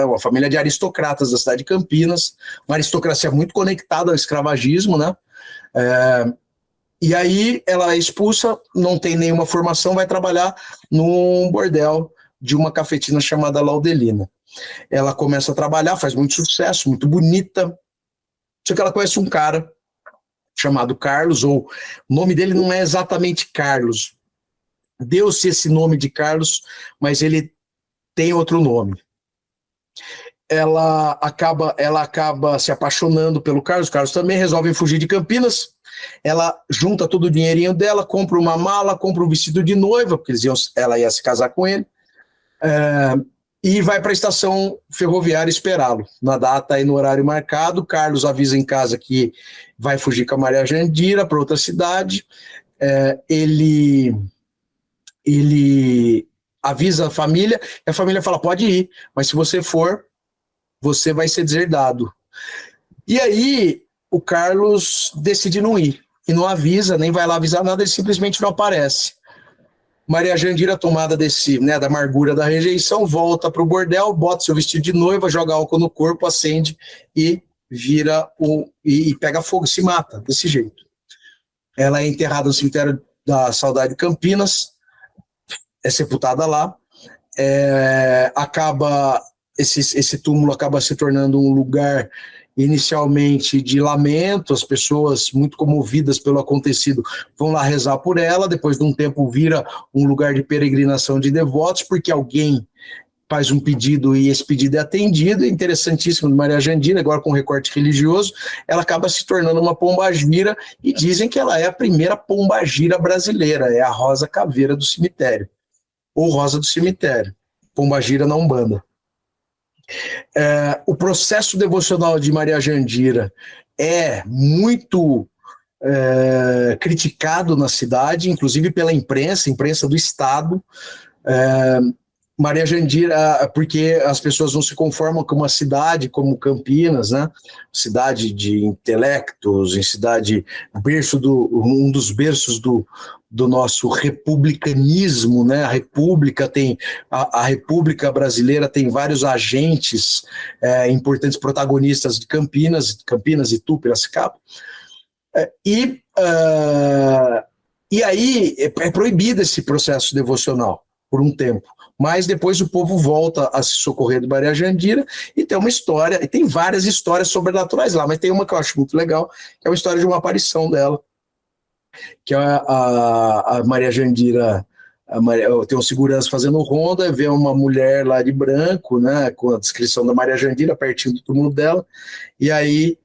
uma família de aristocratas da cidade de Campinas, uma aristocracia muito conectada ao escravagismo, né? E aí ela é expulsa, não tem nenhuma formação, vai trabalhar num bordel de uma cafetina chamada Laudelina. Ela começa a trabalhar, faz muito sucesso, muito bonita, só que ela conhece um cara chamado Carlos, ou o nome dele não é exatamente Carlos, deu-se esse nome de Carlos, mas ele tem outro nome. Ela acaba se apaixonando pelo Carlos, o Carlos também resolve fugir de Campinas. Ela junta todo o dinheirinho dela, compra uma mala, compra um vestido de noiva, porque ela ia se casar com ele, e vai para a estação ferroviária esperá-lo, na data e no horário marcado. Carlos avisa em casa que vai fugir com a Maria Jandira para outra cidade, ele avisa a família, e a família fala, pode ir, mas se você for, você vai ser deserdado. E aí o Carlos decide não ir, e não avisa, nem vai lá avisar nada, ele simplesmente não aparece. Maria Jandira, tomada da amargura da rejeição, volta para o bordel, bota seu vestido de noiva, joga álcool no corpo, acende e e pega fogo, se mata, desse jeito. Ela é enterrada no cemitério da Saudade de Campinas, é sepultada lá, esse túmulo acaba se tornando um lugar inicialmente de lamento, as pessoas muito comovidas pelo acontecido vão lá rezar por ela, depois de um tempo vira um lugar de peregrinação de devotos, porque alguém faz um pedido e esse pedido é atendido. É interessantíssimo, de Maria Jandira, agora com recorte religioso, ela acaba se tornando uma pombagira, e dizem que ela é a primeira pombagira brasileira, é a Rosa Caveira do cemitério, ou Rosa do cemitério, pombagira na Umbanda. O processo devocional de Maria Jandira é muito criticado na cidade, inclusive pela imprensa do Estado. Maria Jandira, porque as pessoas não se conformam com uma cidade como Campinas, né? Cidade de intelectos, um dos berços do nosso republicanismo, né? A República Brasileira tem vários agentes importantes, protagonistas de Campinas, Itu, Piracicaba. E aí é proibido esse processo devocional por um tempo. Mas depois o povo volta a se socorrer de Maria Jandira, e tem uma história, e tem várias histórias sobrenaturais lá, mas tem uma que eu acho muito legal, que é a história de uma aparição dela, que a Maria Jandira, tem um segurança fazendo ronda, vê uma mulher lá de branco, né, com a descrição da Maria Jandira, pertinho do túmulo dela, e aí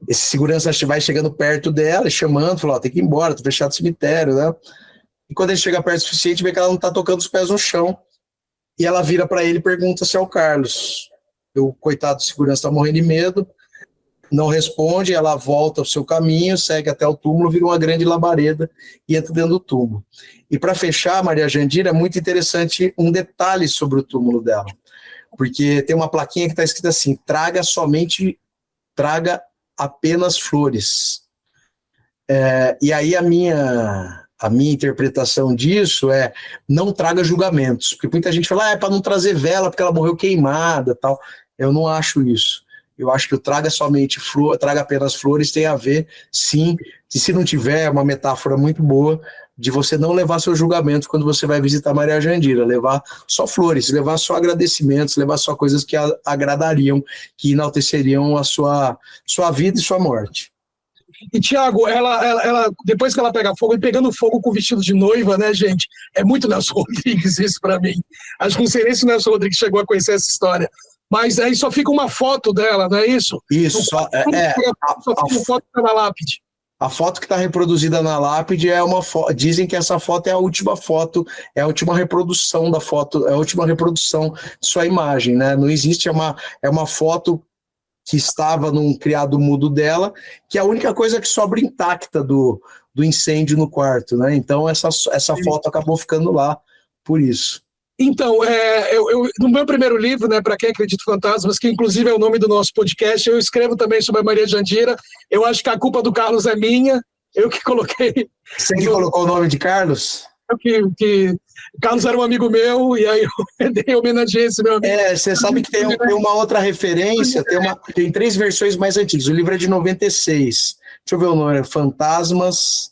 esse segurança vai chegando perto dela, chamando, fala, tem que ir embora, tá fechado o cemitério, né? E quando ele chega perto o suficiente, vê que ela não tá tocando os pés no chão, e ela vira para ele e pergunta se é o Carlos. O coitado do segurança tá morrendo de medo, não responde, ela volta ao seu caminho, segue até o túmulo, vira uma grande labareda e entra dentro do túmulo. E para fechar, Maria Jandira, é muito interessante um detalhe sobre o túmulo dela, porque tem uma plaquinha que está escrita assim, traga apenas flores. E aí a minha interpretação disso é, não traga julgamentos, porque muita gente fala, é para não trazer vela, porque ela morreu queimada, tal. Eu não acho isso. Eu acho que o traga apenas flores tem a ver, sim, e se não tiver, é uma metáfora muito boa, de você não levar seus julgamentos quando você vai visitar Maria Jandira, levar só flores, levar só agradecimentos, levar só coisas que agradariam, que enalteceriam a sua vida e sua morte. E, Tiago, ela, depois que ela pega fogo, e pegando fogo com vestido de noiva, né, gente? É muito Nelson Rodrigues isso para mim. Acho que não sei nem se o Nelson Rodrigues chegou a conhecer essa história. Mas aí só fica uma foto dela, não é isso? Isso, só fica uma foto na lápide. A foto que está reproduzida na lápide é uma foto. Dizem que essa foto é a última foto, é a última reprodução da foto, é a última reprodução de sua imagem, né? Não existe, é uma foto que estava num criado mudo dela, que é a única coisa que sobra intacta do incêndio no quarto, né? Então essa foto acabou ficando lá por isso. Então, no meu primeiro livro, né, Para Quem Acredita em Fantasmas, que inclusive é o nome do nosso podcast, eu escrevo também sobre a Maria Jandira. Eu acho que a culpa do Carlos é minha, eu que coloquei. Você que colocou o nome de Carlos? Que Carlos era um amigo meu, e aí eu homenageei esse meu amigo. Você sabe que tem uma outra referência, tem 3 versões mais antigas. O livro é de 96. Deixa eu ver o nome, Fantasmas.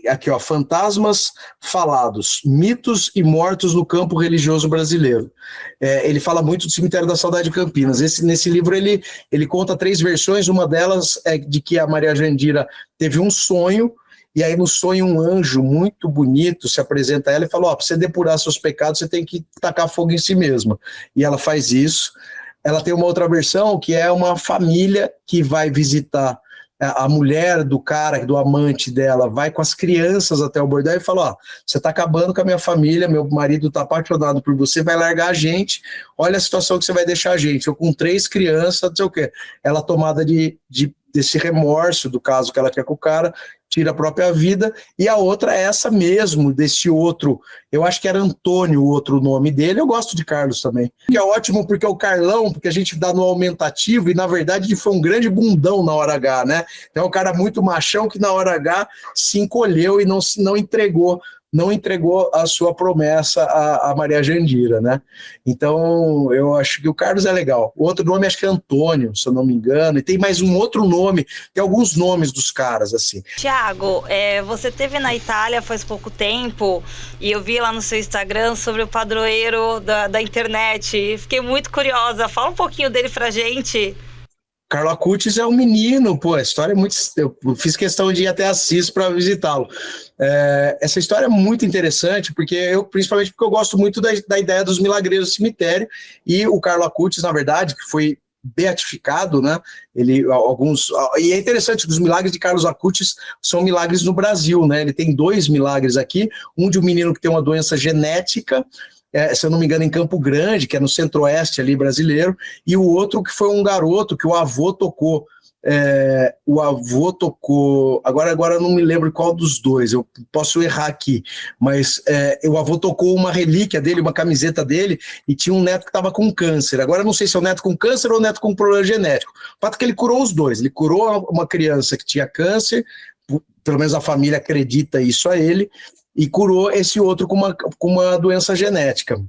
Aqui, ó, Fantasmas Falados, Mitos e Mortos no Campo Religioso Brasileiro. Ele fala muito do Cemitério da Saudade de Campinas. Nesse livro ele conta 3 versões, uma delas é de que a Maria Jandira teve um sonho, e aí no sonho um anjo muito bonito se apresenta a ela e fala, ó, para você depurar seus pecados, você tem que tacar fogo em si mesma. E ela faz isso. Ela tem uma outra versão, que é uma família que vai visitar a mulher do cara, do amante dela, vai com as crianças até o bordel e fala, ó, você tá acabando com a minha família, meu marido tá apaixonado por você, vai largar a gente, olha a situação que você vai deixar a gente, eu com 3 crianças, não sei o quê. Ela tomada desse remorso do caso que ela tinha com o cara, tira a própria vida, e a outra é essa mesmo, desse outro, eu acho que era Antônio o outro nome dele, eu gosto de Carlos também, que é ótimo porque é o Carlão, porque a gente dá no aumentativo, e na verdade ele foi um grande bundão na hora H, né? Então é um cara muito machão que na hora H se encolheu e não entregou a sua promessa a Maria Jandira, né? Então, eu acho que o Carlos é legal. O outro nome acho que é Antônio, se eu não me engano, e tem mais um outro nome, tem alguns nomes dos caras, assim. Tiago, você esteve na Itália faz pouco tempo, e eu vi lá no seu Instagram sobre o padroeiro da internet. Fiquei muito curiosa. Fala um pouquinho dele pra gente. Carlo Acutis é um menino, pô, a história é muito... Eu fiz questão de ir até Assis para visitá-lo. Essa história é muito interessante, principalmente porque eu gosto muito da ideia dos milagreiros do cemitério, e o Carlo Acutis, na verdade, que foi beatificado, né? E é interessante que os milagres de Carlos Acutis são milagres no Brasil, né? Ele tem 2 milagres aqui, um de um menino que tem uma doença genética, se eu não me engano, em Campo Grande, que é no centro-oeste ali brasileiro, e o outro que foi um garoto que o avô tocou. Agora eu não me lembro qual dos 2, eu posso errar aqui, mas o avô tocou uma relíquia dele, uma camiseta dele, e tinha um neto que estava com câncer. Agora eu não sei se é o neto com câncer ou o neto com problema genético. O fato é que ele curou os 2, ele curou uma criança que tinha câncer, pelo menos a família acredita isso a ele, e curou esse outro com uma doença genética.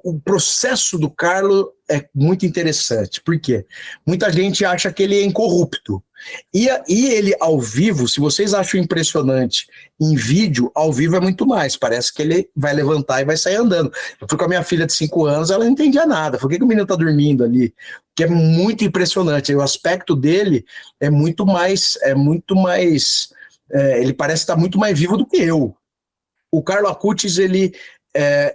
O processo do Carlo é muito interessante, porque muita gente acha que ele é incorrupto, e ele ao vivo, se vocês acham impressionante em vídeo, ao vivo é muito mais, parece que ele vai levantar e vai sair andando. Eu fui com a minha filha de 5 anos, ela não entendia nada, por que o menino tá dormindo ali? Que é muito impressionante, o aspecto dele é muito mais ele parece estar muito mais vivo do que eu. O Carlo Acutis,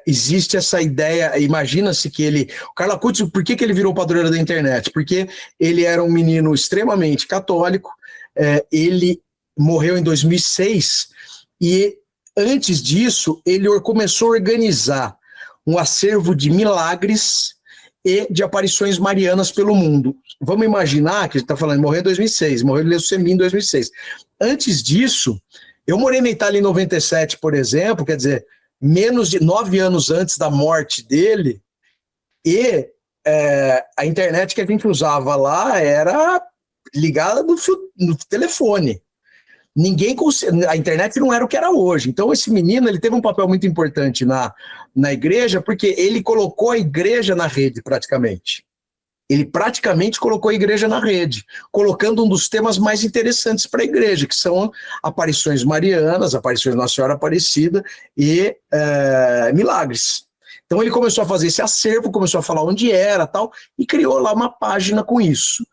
existe essa ideia, imagina-se que o Carlo Acutis, por que ele virou padroeiro da internet? Porque ele era um menino extremamente católico, ele morreu em 2006, e antes disso, ele começou a organizar um acervo de milagres e de aparições marianas pelo mundo. Vamos imaginar que ele está falando, morreu em 2006, morreu em leucemia em 2006. Antes disso, eu morei na Itália em 97, por exemplo, quer dizer, menos de 9 anos antes da morte dele, e a internet que a gente usava lá era ligada no telefone. A internet não era o que era hoje. Então esse menino, ele teve um papel muito importante na igreja, porque ele colocou a igreja na rede praticamente. Ele praticamente colocou a igreja na rede, colocando um dos temas mais interessantes para a igreja, que são aparições marianas, aparições Nossa Senhora Aparecida e milagres. Então ele começou a fazer esse acervo, começou a falar onde era, tal, e criou lá uma página com isso.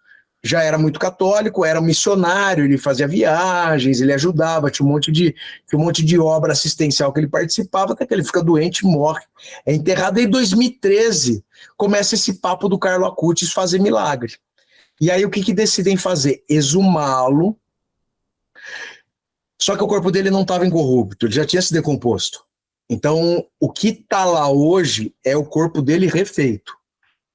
Já era muito católico, era um missionário, ele fazia viagens, ele ajudava, tinha um monte de obra assistencial que ele participava, até que ele fica doente e morre. É enterrado em 2013, começa esse papo do Carlo Acutis fazer milagre. E aí o que decidem fazer? Exumá-lo, só que o corpo dele não estava incorrupto, ele já tinha se decomposto. Então, o que está lá hoje é o corpo dele refeito.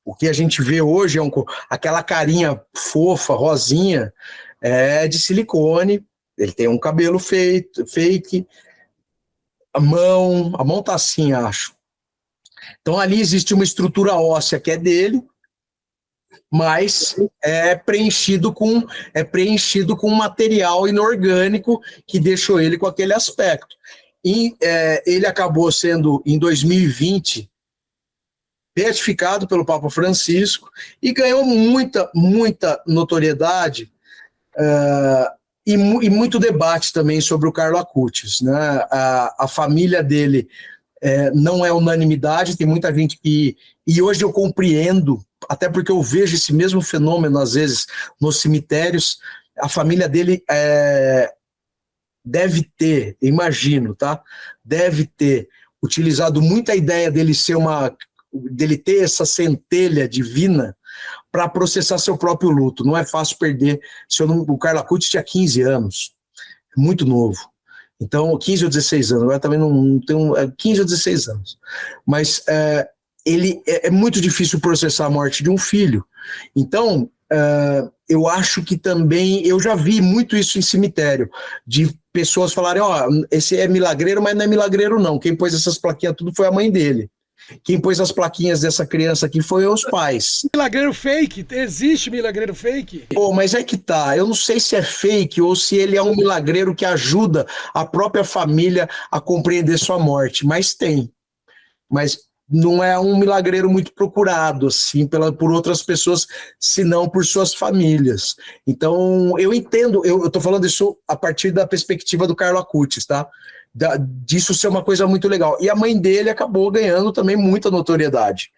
O que a gente vê hoje é aquela carinha fofa, rosinha, é de silicone. Ele tem um cabelo fake, a mão tá assim, acho. Então ali existe uma estrutura óssea que é dele, mas é preenchido com material inorgânico que deixou ele com aquele aspecto. E ele acabou sendo, em 2020, beatificado pelo Papa Francisco e ganhou muita notoriedade e muito debate também sobre o Carlo Acutis, né? A família dele não é unanimidade, tem muita gente que... E hoje eu compreendo, até porque eu vejo esse mesmo fenômeno, às vezes, nos cemitérios. A família dele deve ter, imagino, tá? Deve ter utilizado muita ideia dele ter essa centelha divina para processar seu próprio luto. Não é fácil perder. O Carlo Acutis tinha 15 anos, muito novo. Então, 15 ou 16 anos, agora também não tenho 15 ou 16 anos. Mas ele é muito difícil processar a morte de um filho. Então, eu acho que também, eu já vi muito isso em cemitério, de pessoas falarem, esse é milagreiro, mas não é milagreiro não, quem pôs essas plaquinhas tudo foi a mãe dele. Quem pôs as plaquinhas dessa criança aqui foi os pais. Milagreiro fake? Existe milagreiro fake? Pô, mas é que tá, eu não sei se é fake ou se ele é um milagreiro que ajuda a própria família a compreender sua morte, mas tem. Mas não é um milagreiro muito procurado, assim, por outras pessoas, senão por suas famílias. Então, eu entendo, eu tô falando isso a partir da perspectiva do Carlo Acutis, tá? Disso ser uma coisa muito legal. E a mãe dele acabou ganhando também muita notoriedade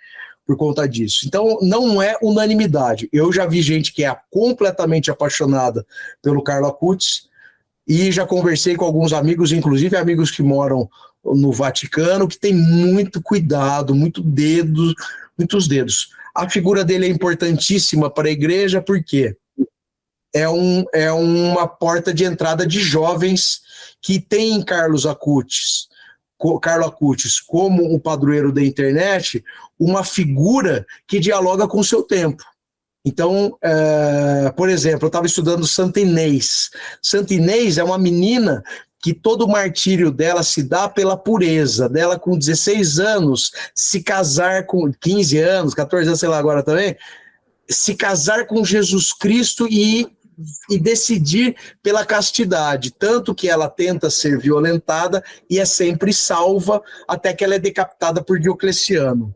por conta disso. Então, não é unanimidade. Eu já vi gente que é completamente apaixonada pelo Carlo Acutis e já conversei com alguns amigos, inclusive amigos que moram no Vaticano, que tem muito cuidado, muitos dedos. A figura dele é importantíssima para a igreja porque é uma porta de entrada de jovens que tem Carlo Acutis como o padroeiro da internet, uma figura que dialoga com o seu tempo. Então, por exemplo, eu estava estudando Santa Inês. Santa Inês é uma menina que todo o martírio dela se dá pela pureza, dela com 16 anos, se casar com 15 anos, 14 anos, sei lá agora também, se casar com Jesus Cristo e decidir pela castidade, tanto que ela tenta ser violentada e é sempre salva até que ela é decapitada por Diocleciano.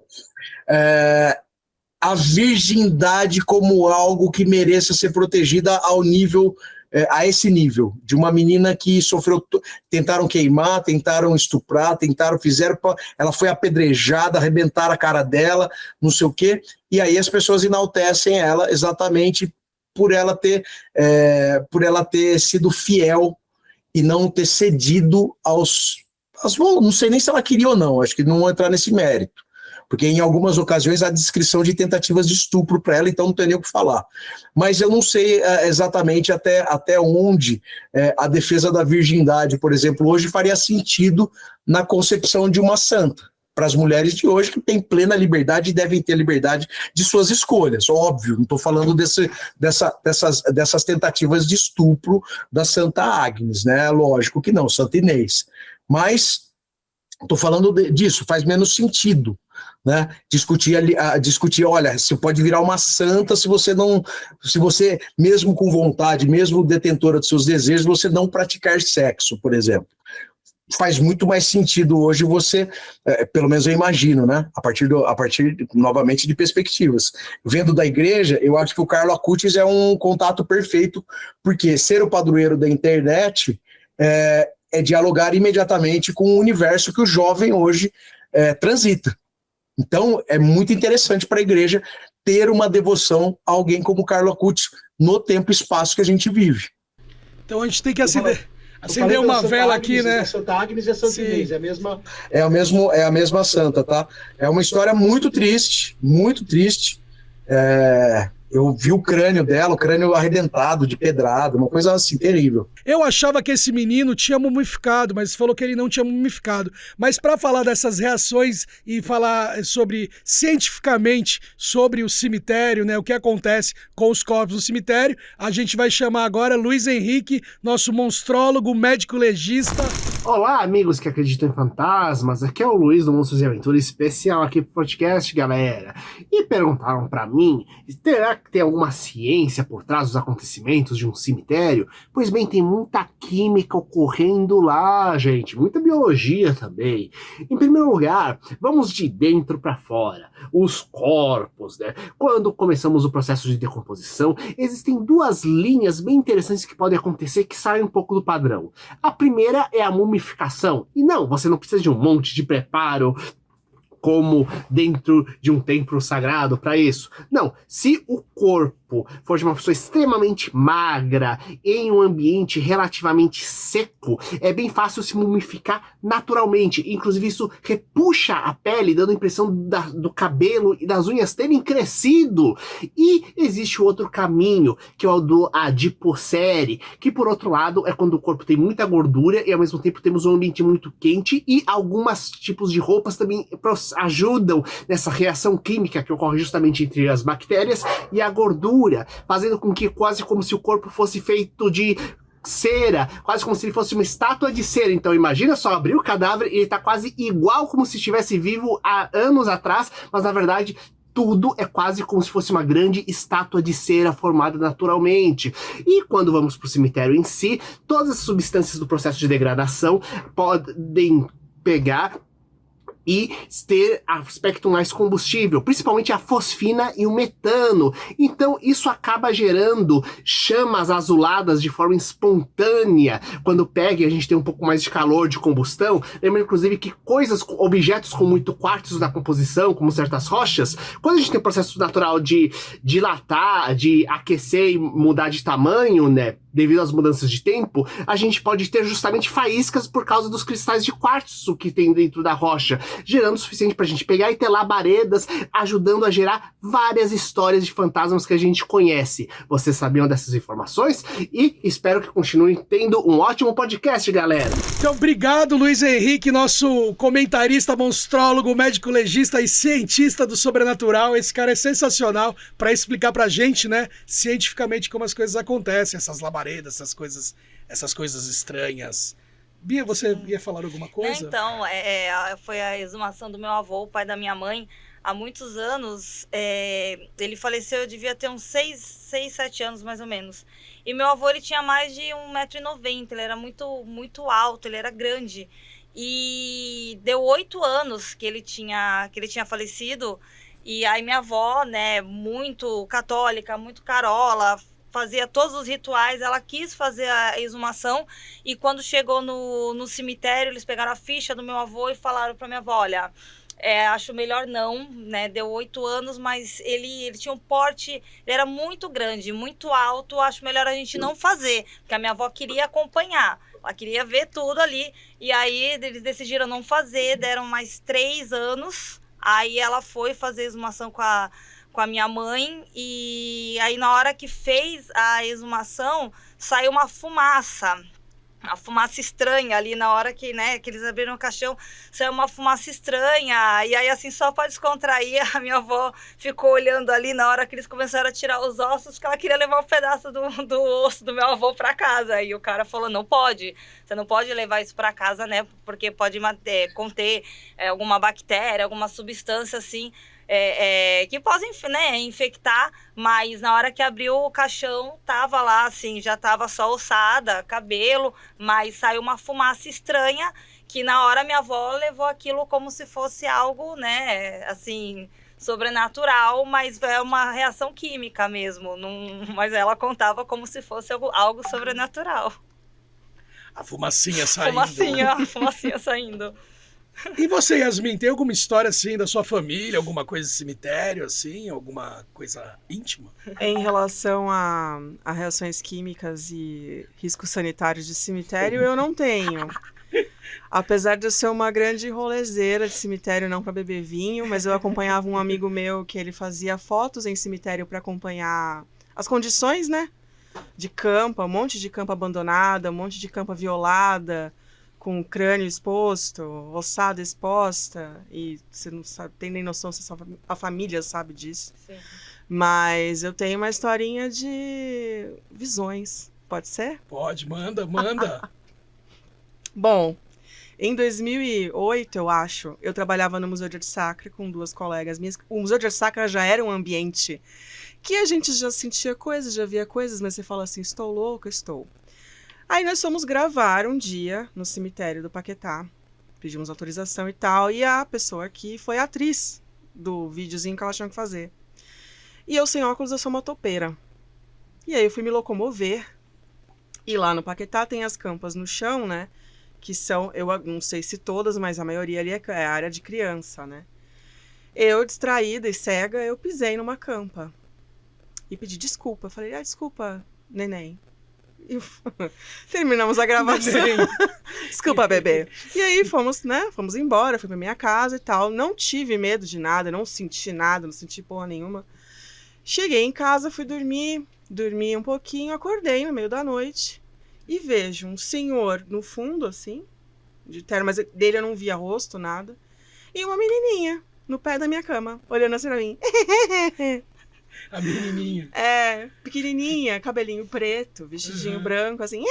A virgindade como algo que mereça ser protegida a esse nível, de uma menina que sofreu, tentaram queimar, tentaram estuprar, ela foi apedrejada, arrebentaram a cara dela, não sei o quê, e aí as pessoas enaltecem ela exatamente por ela ter sido fiel e não ter cedido não sei nem se ela queria ou não, acho que não vou entrar nesse mérito, porque em algumas ocasiões há descrição de tentativas de estupro para ela, então não tem nem o que falar. Mas eu não sei exatamente até onde a defesa da virgindade, por exemplo, hoje faria sentido na concepção de uma santa, para as mulheres de hoje que têm plena liberdade e devem ter liberdade de suas escolhas, óbvio, não estou falando dessas tentativas de estupro da Santa Agnes, né? Lógico que não, Santa Inês, mas estou falando disso, faz menos sentido, né? Discutir, olha, você pode virar uma santa se você, mesmo com vontade, mesmo detentora de seus desejos, você não praticar sexo, por exemplo. Faz muito mais sentido hoje você, pelo menos eu imagino, né? A partir novamente de perspectivas. Vendo da igreja, eu acho que o Carlo Acutis é um contato perfeito, porque ser o padroeiro da internet é dialogar imediatamente com o universo que o jovem hoje transita. Então, é muito interessante para a igreja ter uma devoção a alguém como Carlo Acutis no tempo e espaço que a gente vive. Então a gente tem que acender uma vela aqui, né? A Santa Agnes e a Santa Inês, é a mesma santa, tá? É uma história muito triste, muito triste. Eu vi o crânio arrebentado, de pedrada, uma coisa assim, terrível. Eu achava que esse menino tinha mumificado, mas falou que ele não tinha mumificado. Mas para falar dessas reações e falar sobre, cientificamente, sobre o cemitério, né, o que acontece com os corpos no cemitério, a gente vai chamar agora Luiz Henrique, nosso monstrólogo, médico legista. Olá, amigos que acreditam em fantasmas. Aqui é o Luiz do Monstros e Aventura, especial aqui pro podcast, galera. E perguntaram pra mim, será que tem alguma ciência por trás dos acontecimentos de um cemitério? Pois bem, tem muita química ocorrendo lá, gente, muita biologia também. Em primeiro lugar, vamos de dentro pra fora. Os corpos, né? Quando começamos o processo de decomposição, existem duas linhas bem interessantes que podem acontecer que saem um pouco do padrão. A primeira é a mumificação. E não, você não precisa de um monte de preparo como dentro de um templo sagrado para isso. Não, se o corpo for de uma pessoa extremamente magra, em um ambiente relativamente seco, é bem fácil se mumificar naturalmente. Inclusive isso repuxa a pele, dando a impressão do cabelo e das unhas terem crescido. E existe outro caminho, que é o do adipocere, que por outro lado é quando o corpo tem muita gordura e ao mesmo tempo temos um ambiente muito quente e alguns tipos de roupas também ajudam nessa reação química que ocorre justamente entre as bactérias e a gordura, fazendo com que quase como se o corpo fosse feito de cera, quase como se ele fosse uma estátua de cera. Então imagina só, abrir o cadáver e ele tá quase igual como se estivesse vivo há anos atrás, mas na verdade tudo é quase como se fosse uma grande estátua de cera formada naturalmente. E quando vamos para o cemitério em si, todas as substâncias do processo de degradação podem pegar e ter aspecto mais combustível, principalmente a fosfina e o metano. Então isso acaba gerando chamas azuladas de forma espontânea. Quando pega e a gente tem um pouco mais de calor de combustão, lembra inclusive que objetos com muito quartzo na composição, como certas rochas, quando a gente tem o processo natural de dilatar, de aquecer e mudar de tamanho, né, devido às mudanças de tempo, a gente pode ter justamente faíscas por causa dos cristais de quartzo que tem dentro da rocha, gerando o suficiente pra gente pegar e ter labaredas, ajudando a gerar várias histórias de fantasmas que a gente conhece. Vocês sabiam dessas informações? E espero que continuem tendo um ótimo podcast, galera! Então, obrigado, Luiz Henrique, nosso comentarista, monstrólogo, médico legista e cientista do sobrenatural. Esse cara é sensacional para explicar pra gente, né, cientificamente como as coisas acontecem, essas labaredas, essas coisas estranhas. Bia, você ia falar alguma coisa? Então, foi a exumação do meu avô, o pai da minha mãe, há muitos anos. Ele faleceu, eu devia ter uns 6, 7 anos mais ou menos. E meu avô, ele tinha mais de 1,90 m, ele era muito, muito alto, ele era grande. E deu 8 anos que ele tinha falecido. E aí minha avó, né, muito católica, muito carola, fazia todos os rituais, ela quis fazer a exumação, e quando chegou no cemitério, eles pegaram a ficha do meu avô e falaram para minha avó, olha, acho melhor não, né, deu 8 anos, mas ele tinha um porte, ele era muito grande, muito alto, acho melhor a gente não fazer, porque a minha avó queria acompanhar, ela queria ver tudo ali, e aí eles decidiram não fazer, deram mais 3 anos, aí ela foi fazer a exumação com a minha mãe, e aí na hora que fez a exumação, saiu uma fumaça estranha ali, na hora que, né, que eles abriram o caixão, saiu uma fumaça estranha, e aí assim, só para descontrair, a minha avó ficou olhando ali na hora que eles começaram a tirar os ossos, que ela queria levar um pedaço do osso do meu avô para casa, e o cara falou, não pode, você não pode levar isso para casa, né, porque pode conter alguma bactéria, alguma substância assim, que podem, né, infectar, mas na hora que abriu o caixão, tava lá, assim, já tava só ossada, cabelo, mas saiu uma fumaça estranha, que na hora minha avó levou aquilo como se fosse algo, né, assim, sobrenatural, mas é uma reação química mesmo, mas ela contava como se fosse algo sobrenatural. A fumacinha saindo. Fumacinha saindo. E você, Yasmin, tem alguma história assim da sua família, alguma coisa de cemitério, assim, alguma coisa íntima? Em relação a reações químicas e riscos sanitários de cemitério, eu não tenho. Apesar de eu ser uma grande rolezeira de cemitério, não para beber vinho, mas eu acompanhava um amigo meu que ele fazia fotos em cemitério para acompanhar as condições, né? De campa, um monte de campa abandonada, um monte de campa violada, com o crânio exposto, ossada exposta, e você não sabe, tem nem noção se a família sabe disso. Sim. Mas eu tenho uma historinha de visões, pode ser? Pode, manda, manda. Bom, em 2008, eu acho, eu trabalhava no Museu de Arte Sacra com 2 colegas minhas. O Museu de Arte Sacra já era um ambiente que a gente já sentia coisas, já via coisas, mas você fala assim, estou louca, estou. Aí nós fomos gravar um dia no cemitério do Paquetá, pedimos autorização e tal, e a pessoa aqui foi a atriz do videozinho que ela tinha que fazer. E eu sem óculos, eu sou uma topeira. E aí eu fui me locomover, e lá no Paquetá tem as campas no chão, né? Que são, eu não sei se todas, mas a maioria ali é área de criança, né? Eu, distraída e cega, eu pisei numa campa. E pedi desculpa. Eu falei, desculpa, neném. E terminamos a gravação. Desculpa, bebê. E aí fomos, né? Fomos embora, fui pra minha casa e tal. Não tive medo de nada, não senti nada, não senti porra nenhuma. Cheguei em casa, fui dormir um pouquinho, acordei no meio da noite. E vejo um senhor no fundo, assim, de terno, mas dele eu não via rosto, nada. E uma menininha no pé da minha cama, olhando assim pra mim. A menininha. Pequenininha, cabelinho preto, vestidinho branco, assim.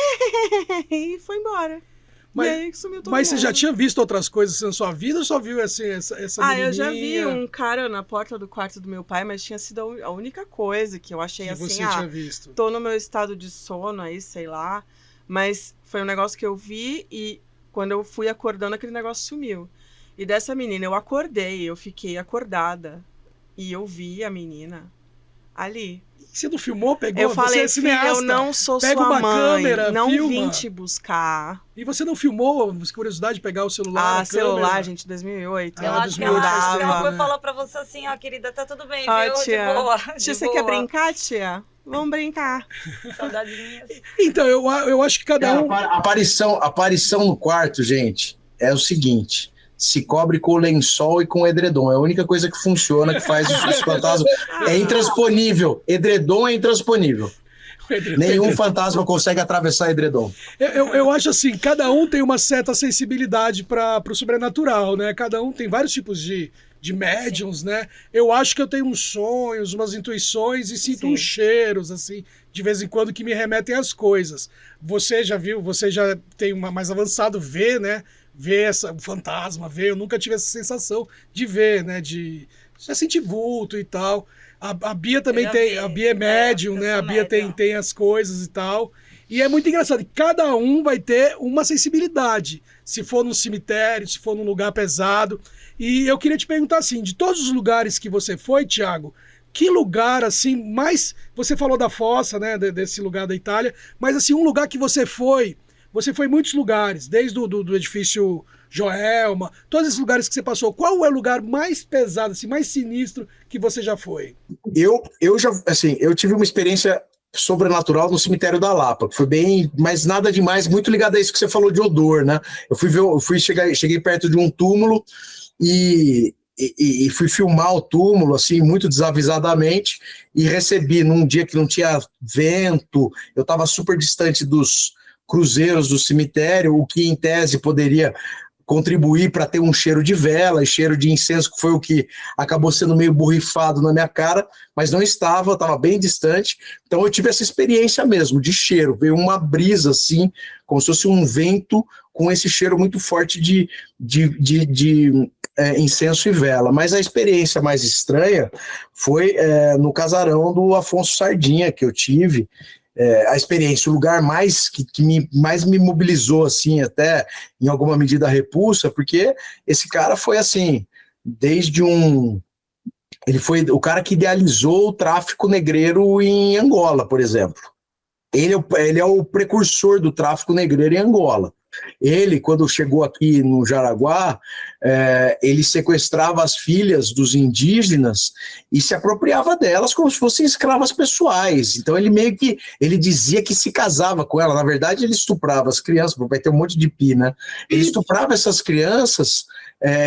E foi embora. Mas, e aí sumiu todo mas mundo. você já tinha visto outras coisas na sua vida ou só viu assim, essa menininha? Eu já vi um cara na porta do quarto do meu pai, mas tinha sido a única coisa que eu achei que assim, você tinha visto. Tô no meu estado de sono aí, sei lá. Mas foi um negócio que eu vi e quando eu fui acordando, aquele negócio sumiu. E dessa menina, eu acordei, eu fiquei acordada. E eu vi a menina ali. Você não filmou? Pegou? Eu Você falei, é filha, cineasta. eu não sou Pega sua uma mãe, câmera, não filma. vim te buscar. E você não filmou? Curiosidade de pegar o celular, a celular, câmera? gente, 2008. Eu Ah, acho que ela 2008 foi né? falar pra você assim, ó, querida, tá tudo bem, viu? Tia, De boa. tia, você quer brincar, tia? Vamos brincar. Saudades minhas. Então, eu acho que cada um... Aparição no quarto, gente, é o seguinte: se cobre com lençol e com edredom. É a única coisa que funciona, que faz os fantasmas. É intransponível. Edredom é intransponível. Nenhum fantasma consegue atravessar edredom. Eu acho assim, cada um tem uma certa sensibilidade para o sobrenatural, né? Cada um tem vários tipos de médiums, né? Eu acho que eu tenho uns sonhos, umas intuições e sinto uns cheiros, assim, de vez em quando que me remetem às coisas. Você já viu, você já tem uma mais avançado, vê, né? Ver o fantasma, ver. Eu nunca tive essa sensação de ver, né? De já sentir vulto e tal. A Bia também tem, a Bia é médium, né? A Bia tem as coisas e tal. E é muito engraçado, cada um vai ter uma sensibilidade, se for num cemitério, se for num lugar pesado. E eu queria te perguntar assim, de todos os lugares que você foi, Thiago, que lugar assim mais... Você falou da fossa, né, desse lugar da Itália, mas assim, um lugar que você foi em muitos lugares, desde do edifício Joelma, todos esses lugares que você passou, qual é o lugar mais pesado, assim, mais sinistro que você já foi? Eu tive uma experiência sobrenatural no cemitério da Lapa, que foi bem, mas nada demais, muito ligado a isso que você falou de odor, né? Cheguei perto de um túmulo e fui filmar o túmulo, assim, muito desavisadamente, e recebi num dia que não tinha vento, eu estava super distante dos cruzeiros do cemitério, o que em tese poderia contribuir para ter um cheiro de vela e cheiro de incenso, que foi o que acabou sendo meio borrifado na minha cara, mas não estava bem distante. Então eu tive essa experiência mesmo de cheiro, veio uma brisa assim, como se fosse um vento com esse cheiro muito forte de incenso e vela. Mas a experiência mais estranha foi no casarão do Afonso Sardinha, que eu tive. A experiência, o lugar mais que mais me mobilizou, assim, até em alguma medida a repulsa, porque esse cara foi assim, ele foi o cara que idealizou o tráfico negreiro em Angola, por exemplo. Ele é o precursor do tráfico negreiro em Angola. Ele, quando chegou aqui no Jaraguá, ele sequestrava as filhas dos indígenas e se apropriava delas como se fossem escravas pessoais. Então ele meio que, ele dizia que se casava com ela. Na verdade, ele estuprava as crianças, vai ter um monte de pi, né? Ele estuprava essas crianças,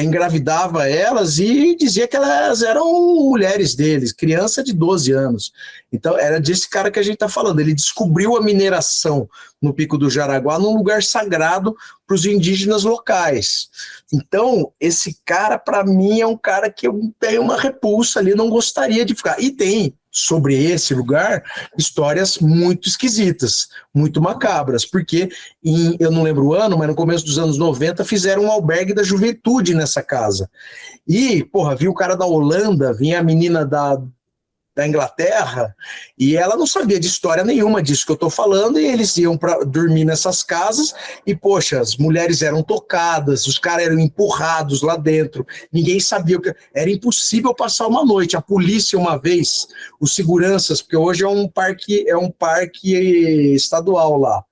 engravidava elas e dizia que elas eram mulheres deles, criança de 12 anos. Então era desse cara que a gente está falando. Ele descobriu a mineração no Pico do Jaraguá num lugar sagrado para os indígenas locais. Então, esse cara, para mim, é um cara que eu tenho uma repulsa ali, não gostaria de ficar. E tem, sobre esse lugar, histórias muito esquisitas, muito macabras, porque, eu não lembro o ano, mas no começo dos anos 90, fizeram um albergue da juventude nessa casa. E, porra, vi o cara da Holanda, vinha a menina da Inglaterra, e ela não sabia de história nenhuma disso que eu estou falando, e eles iam para dormir nessas casas, e poxa, as mulheres eram tocadas, os caras eram empurrados lá dentro, ninguém sabia o que... Era impossível passar uma noite. A polícia, uma vez, os seguranças, porque hoje é um parque estadual lá,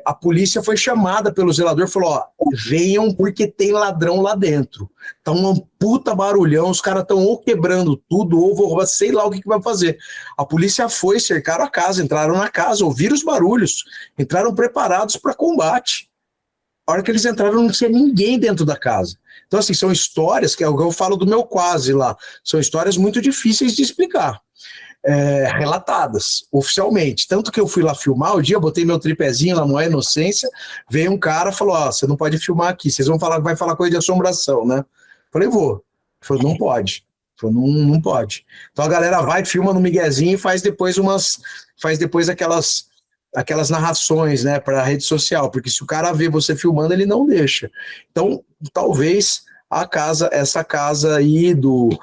a polícia foi chamada pelo zelador e falou, ó, venham porque tem ladrão lá dentro. Tá um puta barulhão, os caras estão ou quebrando tudo, ou vou roubar, sei lá o que vai fazer. A polícia foi, cercaram a casa, entraram na casa, ouviram os barulhos, entraram preparados para combate. A hora que eles entraram, não tinha ninguém dentro da casa. Então, assim, são histórias, que é o que eu falo do meu quase lá, são histórias muito difíceis de explicar. Relatadas oficialmente, tanto que eu fui lá filmar o dia, botei meu tripézinho lá no Inocência, veio um cara e falou, ó, você não pode filmar aqui, vocês vão falar, vai falar coisa de assombração, né? Falei, vou. Ele falou, não pode. Falei, não pode. Então a galera vai, filma no miguezinho e faz depois aquelas narrações, né, para a rede social, porque se o cara vê você filmando, ele não deixa. Então, talvez essa casa aí do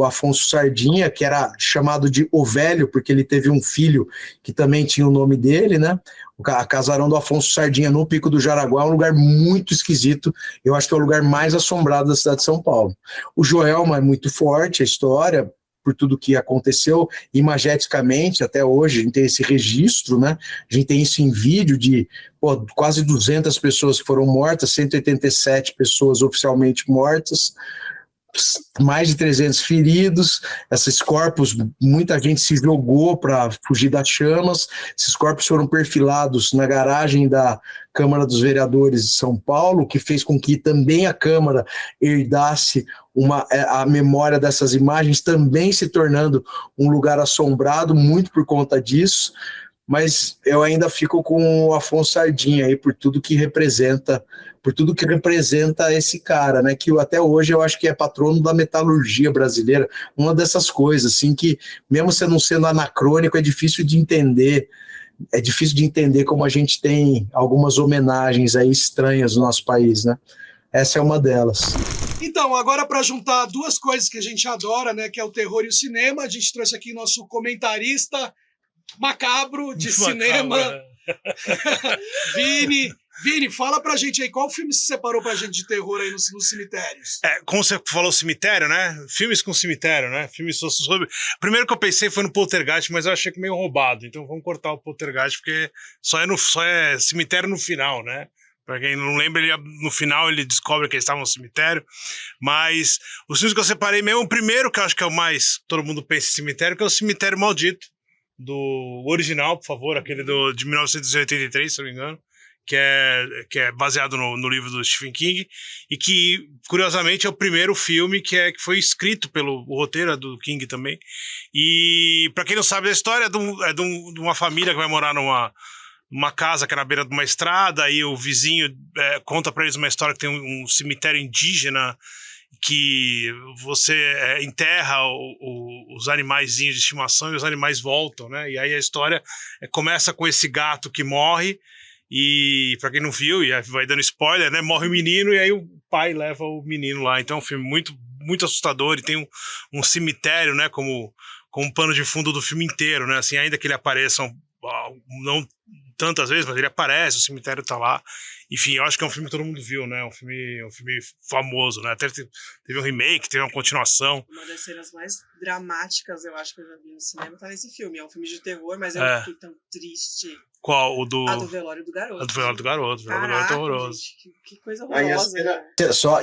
Afonso Sardinha, que era chamado de O Velho, porque ele teve um filho que também tinha o nome dele, né? A casarão do Afonso Sardinha no Pico do Jaraguá é um lugar muito esquisito, eu acho que é o lugar mais assombrado da cidade de São Paulo. O Joelma é muito forte, a história, por tudo que aconteceu, imageticamente, até hoje, a gente tem esse registro, né? A gente tem isso em vídeo de quase 200 pessoas foram mortas, 187 pessoas oficialmente mortas, mais de 300 feridos, esses corpos, muita gente se jogou para fugir das chamas, esses corpos foram perfilados na garagem da Câmara dos Vereadores de São Paulo, que fez com que também a Câmara herdasse a memória dessas imagens, também se tornando um lugar assombrado, muito por conta disso, mas eu ainda fico com o Afonso Sardinha aí por tudo que representa esse cara, né, que até hoje eu acho que é patrono da metalurgia brasileira, uma dessas coisas, assim, que mesmo você não sendo anacrônico, é difícil de entender como a gente tem algumas homenagens aí estranhas no nosso país, né, essa é uma delas. Então, agora para juntar duas coisas que a gente adora, né, que é o terror e o cinema, a gente trouxe aqui nosso comentarista macabro de cinema, Vini, fala pra gente aí, qual filme você separou pra gente de terror aí nos cemitérios? Como você falou, cemitério, né? Filmes com cemitério, né? Filmes sobre... Primeiro que eu pensei foi no Poltergeist, mas eu achei que meio roubado, então vamos cortar o Poltergeist, porque só é cemitério no final, né? Pra quem não lembra, no final ele descobre que eles estavam no cemitério. Mas os filmes que eu separei mesmo, o primeiro, que eu acho que é o mais todo mundo pensa em cemitério, que é o Cemitério Maldito, do original, por favor, aquele de 1983, se não me engano, que é baseado no livro do Stephen King, e que, curiosamente, é o primeiro filme que foi escrito pelo roteiro do King também. E, para quem não sabe a história, é de uma família que vai morar numa casa que é na beira de uma estrada, e o vizinho conta para eles uma história que tem um cemitério indígena, que você enterra os animaizinhos de estimação e os animais voltam, né? E aí a história começa com esse gato que morre, e pra quem não viu, e vai dando spoiler, né? Morre o menino e aí o pai leva o menino lá. Então é um filme muito, muito assustador, e tem um cemitério, né? Como um pano de fundo do filme inteiro, né? Assim, ainda que ele apareça não tantas vezes, mas ele aparece, o cemitério tá lá. Enfim, eu acho que é um filme que todo mundo viu, né? Um filme famoso, né? Até teve um remake, teve uma continuação. Uma das cenas mais dramáticas, eu acho que eu já vi no cinema, tá nesse filme. É um filme de terror, mas eu fiquei tão triste. Qual? O do... A do velório do garoto. A do velório do garoto. Caraca, o velório é horroroso. Gente, que coisa horrorosa.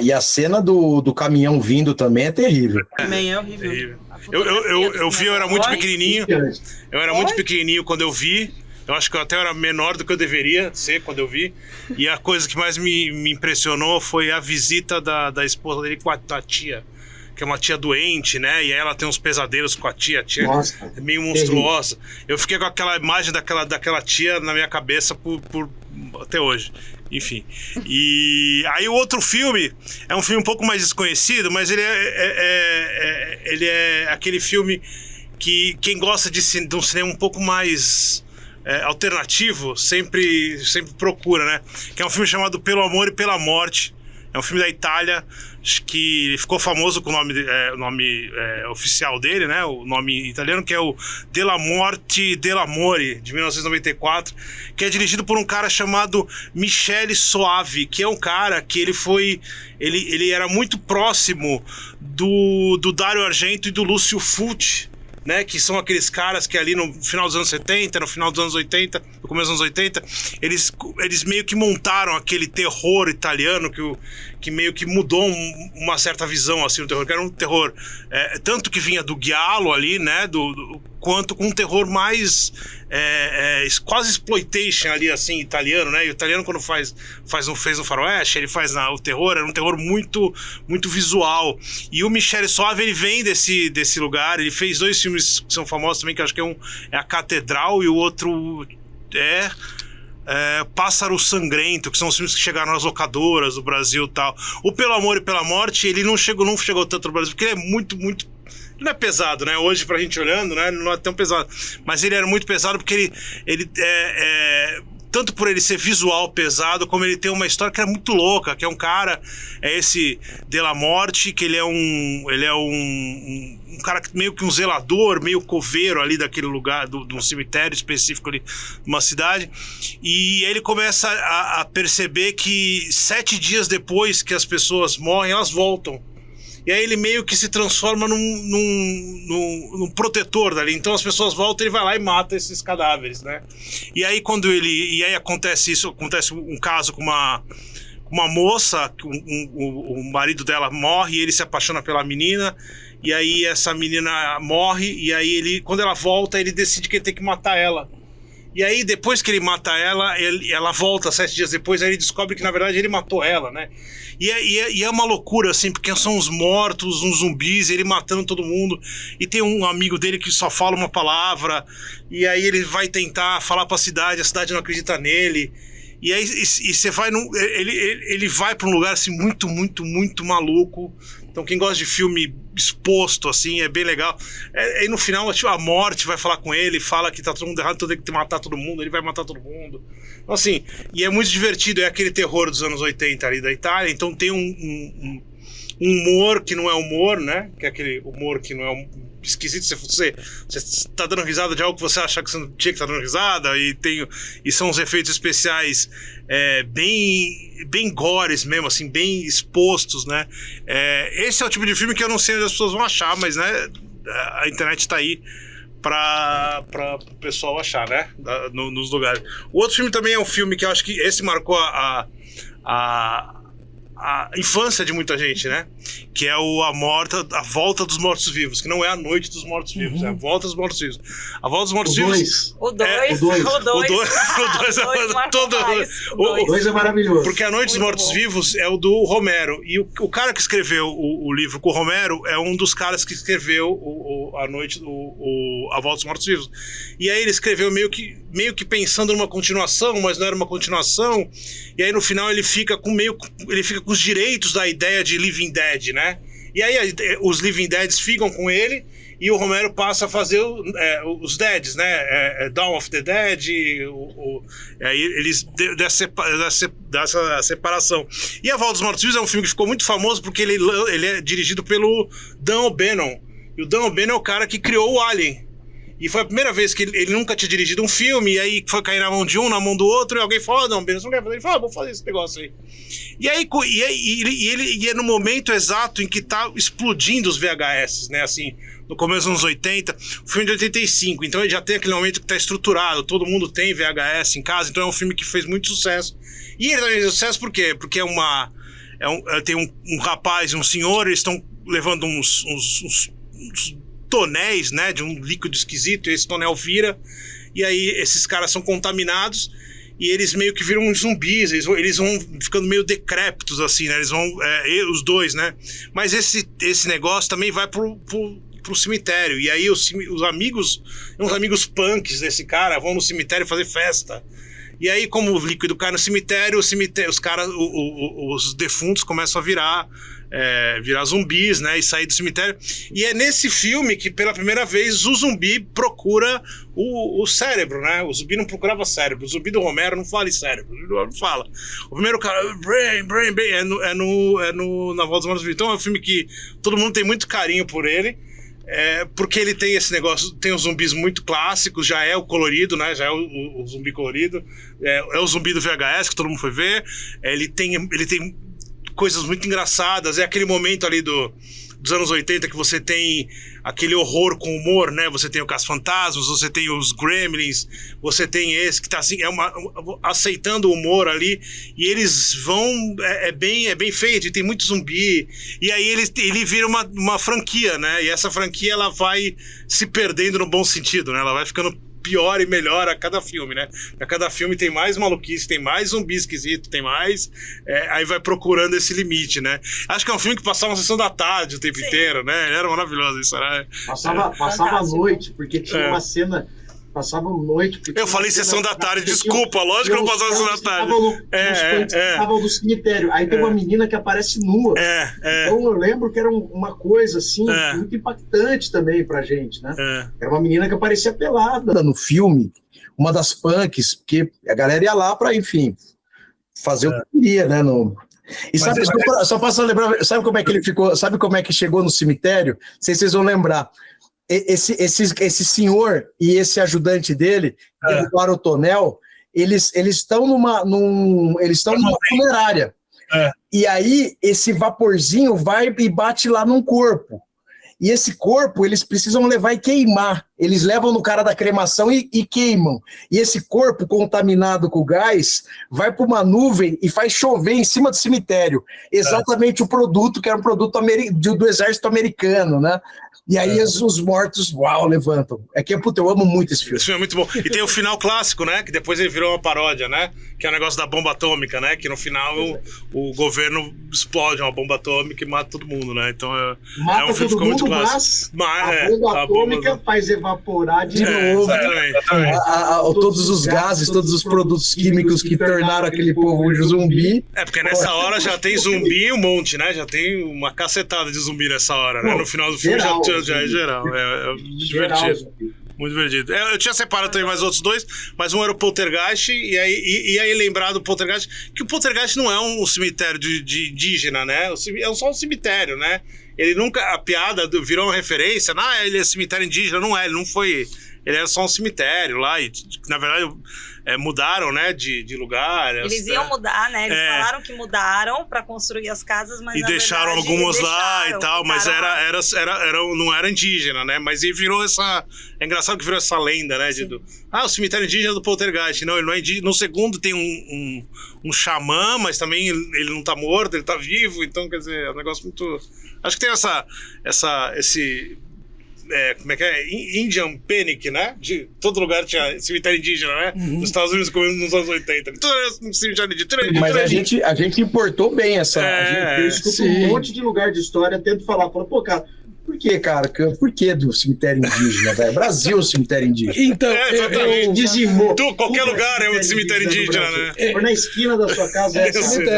E a cena do caminhão vindo também é terrível. Também é horrível. Terrível. Eu vi, eu era muito pequenininho. Eu era muito pequenininho quando eu vi. Eu acho que eu até era menor do que eu deveria ser quando eu vi. E a coisa que mais me impressionou foi a visita da esposa dele com a tia. Que é uma tia doente, né? E aí ela tem uns pesadelos com a tia. A tia é meio monstruosa. Eu fiquei com aquela imagem daquela tia na minha cabeça até hoje. Enfim. E aí o outro filme é um filme um pouco mais desconhecido, mas ele é aquele filme que quem gosta de um cinema um pouco mais alternativo sempre procura, né? Que é um filme chamado Pelo Amor e Pela Morte. É um filme da Itália que ficou famoso com o nome oficial dele, né? O nome italiano, que é o Della Morte e dell'Amore, de 1994, que é dirigido por um cara chamado Michele Soavi, que é um cara que ele era muito próximo do Dario Argento e do Lúcio Fulci, né, que são aqueles caras que ali no final dos anos 70, no final dos anos 80, no começo dos anos 80, eles meio que montaram aquele terror italiano que meio que mudou uma certa visão assim do terror, que era um terror tanto que vinha do giallo ali, né, quanto com um terror mais quase exploitation ali assim, italiano, né? E o italiano quando fez um faroeste, ele faz o terror, era um terror muito muito visual. E o Michele Soavi, ele vem desse lugar, ele fez 2 filmes que são famosos também, que eu acho que um é A Catedral e o outro Pássaro Sangrento, que são os filmes que chegaram nas locadoras do Brasil e tal. O Pelo Amor e Pela Morte, ele não chegou tanto no Brasil, porque ele é muito, muito... Não é pesado, né? Hoje, pra gente olhando, né? Não é tão pesado. Mas ele era muito pesado porque ele tanto por ele ser visual pesado, como ele tem uma história que é muito louca, que é um cara, esse Della Morte, que ele é um cara meio que um zelador, meio coveiro ali daquele lugar, de um cemitério específico ali, numa cidade, e ele começa a perceber que 7 dias depois que as pessoas morrem, elas voltam. E aí ele meio que se transforma num protetor dali. Então as pessoas voltam, ele vai lá e mata esses cadáveres, né? E aí acontece um caso com uma moça, o marido dela morre e ele se apaixona pela menina. E aí essa menina morre e aí quando ela volta, ele decide que ele tem que matar ela. E aí depois que ele mata ela, ela volta 7 dias depois, aí ele descobre que na verdade ele matou ela, né? E é uma loucura, assim, porque são uns mortos, uns zumbis, ele matando todo mundo. E tem um amigo dele que só fala uma palavra. E aí ele vai tentar falar pra cidade, a cidade não acredita nele. E aí você vai ele vai pra um lugar, assim, muito, muito, muito maluco. Então quem gosta de filme exposto, assim, é bem legal. E no final, tipo, a morte vai falar com ele, fala que tá todo mundo errado, tem que matar todo mundo, ele vai matar todo mundo. Então, assim, e é muito divertido, é aquele terror dos anos 80 ali da Itália, então tem um humor que não é humor, né? Que é aquele humor que não é esquisito, você tá dando risada de algo que você acha que você não tinha que estar dando risada, e são os efeitos especiais bem gores mesmo, assim, bem expostos, né? Esse é o tipo de filme que eu não sei onde as pessoas vão achar, mas, né, a internet tá aí para o pessoal achar, né? Nos lugares. O outro filme também é um filme que eu acho que esse marcou a infância de muita gente, né? Que é a Volta dos Mortos-Vivos, que não é a Noite dos Mortos-Vivos, é a Volta dos Mortos-Vivos. A Volta dos Mortos-Vivos... O 2 é maravilhoso. Porque a Noite dos Mortos-Vivos é o do Romero, e o cara que escreveu o livro com o Romero é um dos caras que escreveu a Volta dos Mortos-Vivos. E aí ele escreveu meio que pensando numa continuação, mas não era uma continuação, e aí no final ele fica com os direitos da ideia de Living Dead, né? E aí os Living Deads ficam com ele e o Romero passa a fazer os Deads, né? Dawn of the Dead, aí eles dessa separação. E A Volta dos Mortos-Vivos é um filme que ficou muito famoso porque ele é dirigido pelo Dan O'Bannon. E o Dan O'Bannon é o cara que criou o Alien. E foi a primeira vez que ele nunca tinha dirigido um filme, e aí foi cair na mão de um, na mão do outro, e alguém falou, não, Bento, você não quer fazer? Ele falou, vou fazer esse negócio aí. E aí ele é no momento exato em que tá explodindo os VHS, né, assim, no começo dos anos 80, o filme de 85, então ele já tem aquele momento que tá estruturado, todo mundo tem VHS em casa, então é um filme que fez muito sucesso. E ele também fez sucesso por quê? Porque tem um rapaz e um senhor, eles estão levando uns tonéis, né, de um líquido esquisito, e esse tonel vira, e aí esses caras são contaminados, e eles meio que viram uns zumbis, eles vão ficando meio decrépitos, assim, né, eles vão, os dois, né, mas esse negócio também vai pro cemitério, e aí uns amigos punks desse cara vão no cemitério fazer festa, e aí como o líquido cai no cemitério, os caras, os defuntos começam a virar zumbis, né, e sair do cemitério. E é nesse filme que pela primeira vez o zumbi procura o cérebro, né? O zumbi não procurava cérebro. O zumbi do Romero não fala em cérebro, ele não fala. O primeiro cara, brain, na Volta dos Mortos. Então é um filme que todo mundo tem muito carinho por ele. Porque ele tem esse negócio, tem os zumbis muito clássicos, já é o colorido, né? Já é o zumbi colorido, é o zumbi do VHS que todo mundo foi ver. Ele tem coisas muito engraçadas, é aquele momento ali dos anos 80 que você tem aquele horror com humor, né? Você tem o Caça-Fantasmas, você tem os Gremlins, você tem esse que tá assim, aceitando o humor ali, e eles vão, é bem feito, e tem muito zumbi, e aí ele vira uma franquia, né? E essa franquia ela vai se perdendo no bom sentido, né? Ela vai ficando pior e melhor a cada filme, né? A cada filme tem mais maluquice, tem mais zumbi esquisito, tem mais... aí vai procurando esse limite, né? Acho que é um filme que passava uma sessão da tarde o tempo inteiro, né? Era maravilhoso isso, né? Passava a noite, porque tinha uma cena... Passava a noite... Eu falei sessão da tarde, desculpa, lógico que eu não passava sessão da tarde. Estavam no cemitério. Aí tem uma menina que aparece nua. Então eu lembro que era uma coisa assim, muito impactante também pra gente, né? Era uma menina que aparecia pelada no filme, uma das punks, porque a galera ia lá pra, enfim, fazer o que queria, né? E sabe, só posso lembrar, sabe como é que ele ficou, sabe como é que chegou no cemitério? Não sei se vocês vão lembrar. Esse senhor e esse ajudante dele, que derrubaram o tonel, eles estão numa funerária. E aí esse vaporzinho vai e bate lá num corpo. E esse corpo eles precisam levar e queimar. Eles levam no cara da cremação e queimam. E esse corpo contaminado com gás vai para uma nuvem e faz chover em cima do cemitério. Exatamente o produto, que era um produto do exército americano, né? E aí os mortos, levantam. Eu amo muito esse filme. Esse filme é muito bom. E tem o final clássico, né? Que depois ele virou uma paródia, né? Que é o negócio da bomba atômica, né? Que no final o governo explode uma bomba atômica e mata todo mundo, né? Então mata um filme que ficou muito clássico. A bomba atômica faz evaporar de novo. Todos os gases, todos os produtos químicos que tornaram aquele povo zumbi. Porque nessa hora já tem zumbi um monte, né? Já tem uma cacetada de zumbi nessa hora, né? No final do filme já é geral. É muito divertido. Muito divertido. Eu tinha separado também mais outros dois, mas um era o Poltergeist, e aí lembrar do Poltergeist, que o Poltergeist não é um cemitério de indígena, né? É só um cemitério, né? Ele nunca, a piada virou uma referência, ele é cemitério indígena, não é, ele não foi, ele era só um cemitério lá, e na verdade mudaram, né, de lugar. Eles iam mudar, né, eles falaram que mudaram para construir as casas, mas e na deixaram verdade, algumas lá e tal, mas não era indígena, né, mas ele virou é engraçado que virou essa lenda, né, o cemitério indígena do Poltergeist. Não, ele não é indígena. No segundo tem um xamã, mas também ele não tá morto, ele tá vivo, então, quer dizer, é um negócio muito... Acho que tem esse... como é que é? Indian Panic, né? De todo lugar tinha cemitério indígena, né? Nos Estados Unidos, nos anos 80. Tudo era cemitério indígena. Mas a gente importou bem essa. Eu escuto um monte de lugar de história, tento falar, pô, cara, por que, cara? Por que do cemitério indígena, velho? Brasil, cemitério indígena. Então, dizimou. Qualquer lugar é um cemitério indígena, né? Por na esquina da sua casa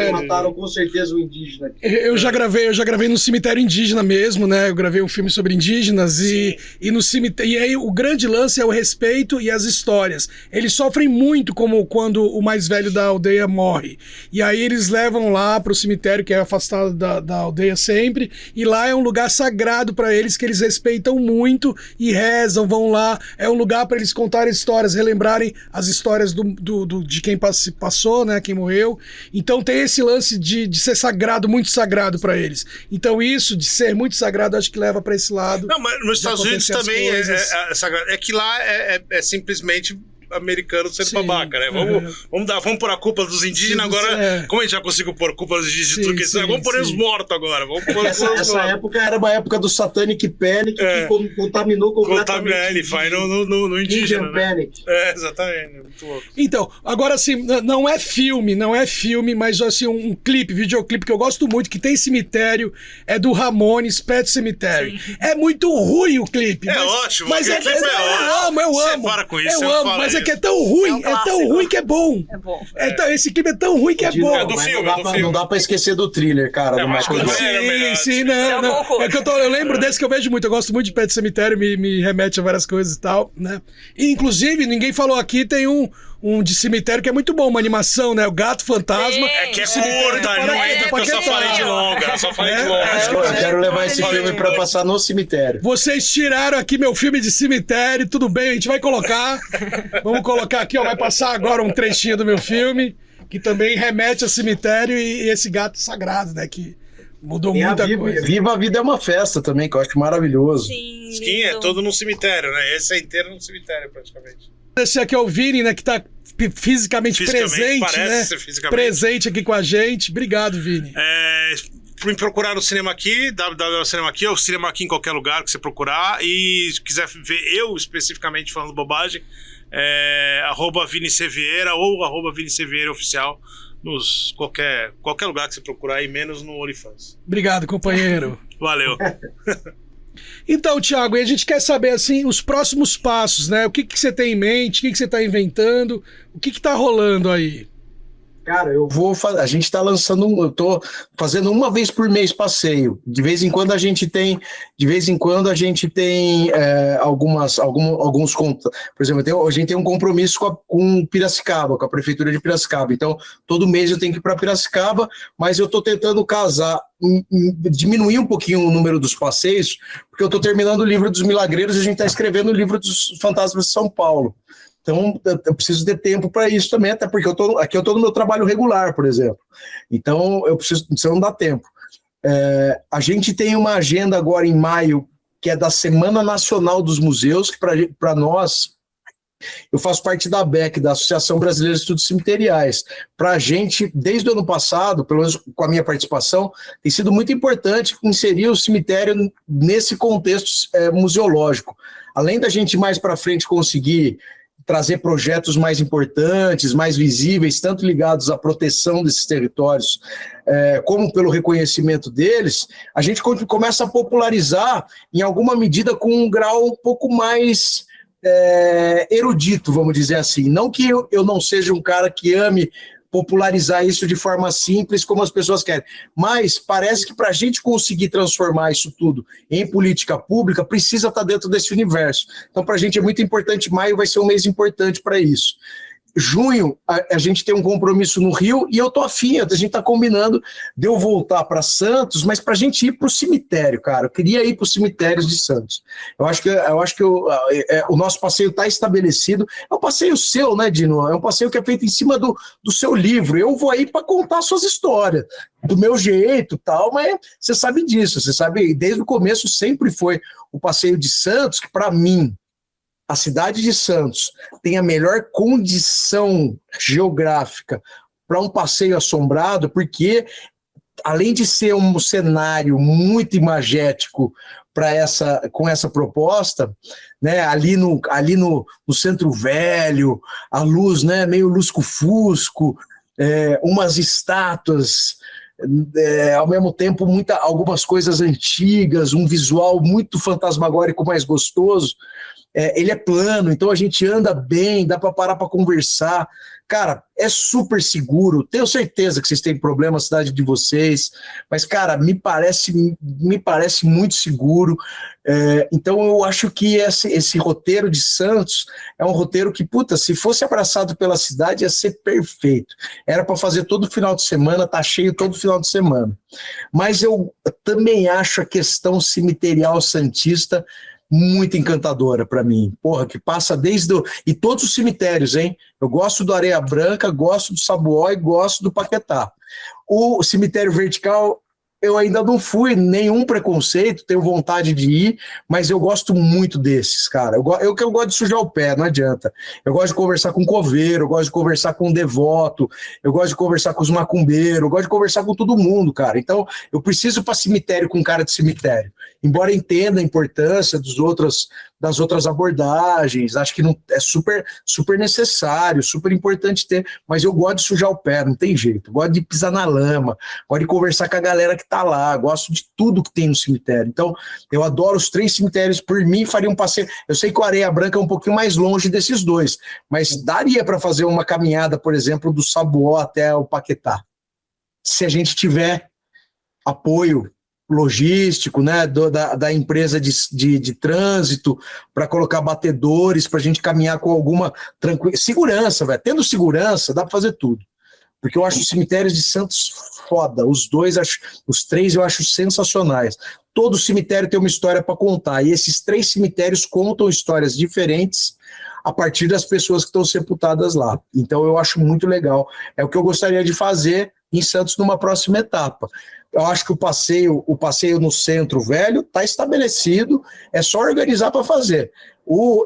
mataram com certeza o indígena. Eu já gravei no cemitério indígena mesmo, né? Eu gravei um filme sobre indígenas e no cemitério. E aí o grande lance é o respeito e as histórias. Eles sofrem muito como quando o mais velho da aldeia morre. E aí eles levam lá pro cemitério, que é afastado da aldeia sempre, e lá é um lugar sagrado para eles que eles respeitam muito e rezam, vão lá. É um lugar para eles contarem histórias, relembrarem as histórias de quem passou, né? Quem morreu. Então tem esse lance de ser sagrado, muito sagrado para eles. Então isso de ser muito sagrado, acho que leva para esse lado. Não, mas nos Estados Unidos também é sagrado. É que lá é simplesmente americano sendo babaca, né? Vamos pôr a culpa dos indígenas agora. Como a gente já conseguiu pôr a culpa dos indígenas de tudo que isso? Vamos pôr os mortos agora. Essa época era uma época do Satanic Panic que contaminou completamente. Ele vai no indígena, né? Panic. Exatamente. Muito louco. Então, agora assim, não é filme, mas assim, um clipe, videoclipe que eu gosto muito, que tem cemitério, é do Ramones, Pet Cemetery. É muito ruim o clipe. Ótimo. Mas o clipe é ótimo. Eu amo. Você para com isso, eu amo, mas é que é tão ruim, tão ruim que é bom. É bom. Esse clipe é tão ruim que é bom. É do filme, não dá pra esquecer do Thriller, cara. Do Michael Jackson. Sim, não. É que eu lembro desse que eu vejo muito. Eu gosto muito de Pet Cemetery, me remete a várias coisas e tal, né? E, inclusive, ninguém falou aqui, tem um de cemitério que é muito bom, uma animação, né? O Gato Fantasma. Sim. É que é curta, não é que eu só falei de longa. Eu quero levar esse filme pra passar no cemitério. Vocês tiraram aqui meu filme de cemitério, tudo bem, a gente vai colocar. Vamos colocar aqui, ó, vai passar agora um trechinho do meu filme, que também remete a cemitério e esse gato sagrado, né? Que mudou muita coisa. Viva a Vida é uma festa também, que eu acho maravilhoso. Sim, Skin é todo no cemitério, né? Esse é inteiro no cemitério, praticamente. Esse aqui é o Vini, né? Que tá fisicamente presente, parece né? ser fisicamente. Presente aqui com a gente. Obrigado, Vini. Me procurar no Cinema Aqui, www.cinema aqui, ou Cinema Aqui em qualquer lugar que você procurar. E se quiser ver eu especificamente falando bobagem, @Vini C. Vieira ou @Vini C. Vieira Oficial. Nos qualquer lugar que você procurar aí, menos no OnlyFans. Obrigado, companheiro. Valeu. Então, Thiago, e a gente quer saber, assim, os próximos passos, né? O que você tem em mente, o que você tá inventando, o que tá rolando aí? Cara, a gente tá lançando, eu tô fazendo uma vez por mês passeio. De vez em quando a gente tem alguns contos. Por exemplo, a gente tem um compromisso com Piracicaba, com a prefeitura de Piracicaba. Então, todo mês eu tenho que ir para Piracicaba, mas eu tô tentando diminuir um pouquinho o número dos passeios, porque eu tô terminando o livro dos Milagreiros e a gente tá escrevendo o livro dos Fantasmas de São Paulo. Então, eu preciso ter tempo para isso também, até porque aqui eu estou no meu trabalho regular, por exemplo. Então, senão não dá tempo. A gente tem uma agenda agora em maio, que é da Semana Nacional dos Museus, que para nós, eu faço parte da ABEC, da Associação Brasileira de Estudos Cemiteriais. Para a gente, desde o ano passado, pelo menos com a minha participação, tem sido muito importante inserir o cemitério nesse contexto museológico. Além da gente mais para frente conseguir trazer projetos mais importantes, mais visíveis, tanto ligados à proteção desses territórios, como pelo reconhecimento deles, a gente começa a popularizar, em alguma medida, com um grau um pouco mais erudito, vamos dizer assim. Não que eu não seja um cara que ame popularizar isso de forma simples, como as pessoas querem. Mas parece que para a gente conseguir transformar isso tudo em política pública, precisa estar dentro desse universo. Então, para a gente é muito importante, maio vai ser um mês importante para isso. Junho, a gente tem um compromisso no Rio e eu tô afim, a gente tá combinando de eu voltar para Santos, mas pra gente ir pro cemitério, cara. Eu queria ir pros cemitérios de Santos. Eu acho que o nosso passeio tá estabelecido. É um passeio seu, né, Dino? É um passeio que é feito em cima do seu livro. Eu vou aí para contar suas histórias, do meu jeito e tal, mas você sabe disso. Você sabe, desde o começo sempre foi o passeio de Santos, que para mim, a cidade de Santos tem a melhor condição geográfica para um passeio assombrado, porque, além de ser um cenário muito imagético com essa proposta, né, ali no Centro Velho, a luz, né, meio lusco-fusco, umas estátuas, ao mesmo tempo algumas coisas antigas, um visual muito fantasmagórico mais gostoso. ele é plano, então a gente anda bem, dá para parar para conversar. Cara, é super seguro. Tenho certeza que vocês têm problema na cidade de vocês, mas, cara, me parece muito seguro. Então, eu acho que esse roteiro de Santos é um roteiro que, puta, se fosse abraçado pela cidade, ia ser perfeito. Era para fazer todo final de semana, tá cheio todo final de semana. Mas eu também acho a questão cemiterial santista muito encantadora para mim, porra, que passa e todos os cemitérios, hein? Eu gosto do Areia Branca, gosto do Sabuó e gosto do Paquetá. O cemitério vertical, eu ainda não fui, nenhum preconceito, tenho vontade de ir, mas eu gosto muito desses, cara. Eu gosto de sujar o pé, não adianta. Eu gosto de conversar com coveiro, eu gosto de conversar com devoto, eu gosto de conversar com os macumbeiros, eu gosto de conversar com todo mundo, cara. Então, eu preciso ir para cemitério com cara de cemitério. Embora entenda a importância das outras abordagens, acho que não, é super, super necessário, super importante ter, mas eu gosto de sujar o pé, não tem jeito. Gosto de pisar na lama, gosto de conversar com a galera que tá lá, gosto de tudo que tem no cemitério. Então, eu adoro os 3 cemitérios, por mim faria um passeio. Eu sei que o Areia Branca é um pouquinho mais longe desses 2, mas daria para fazer uma caminhada, por exemplo, do Sabuó até o Paquetá. Se a gente tiver apoio logístico, né, da empresa de trânsito, para colocar batedores, para a gente caminhar com alguma segurança, velho. Tendo segurança, dá para fazer tudo. Porque eu acho os cemitérios de Santos foda. Os 3 eu acho sensacionais. Todo cemitério tem uma história para contar. E esses 3 cemitérios contam histórias diferentes a partir das pessoas que estão sepultadas lá. Então eu acho muito legal. É o que eu gostaria de fazer em Santos numa próxima etapa. Eu acho que o passeio no Centro Velho está estabelecido, é só organizar para fazer.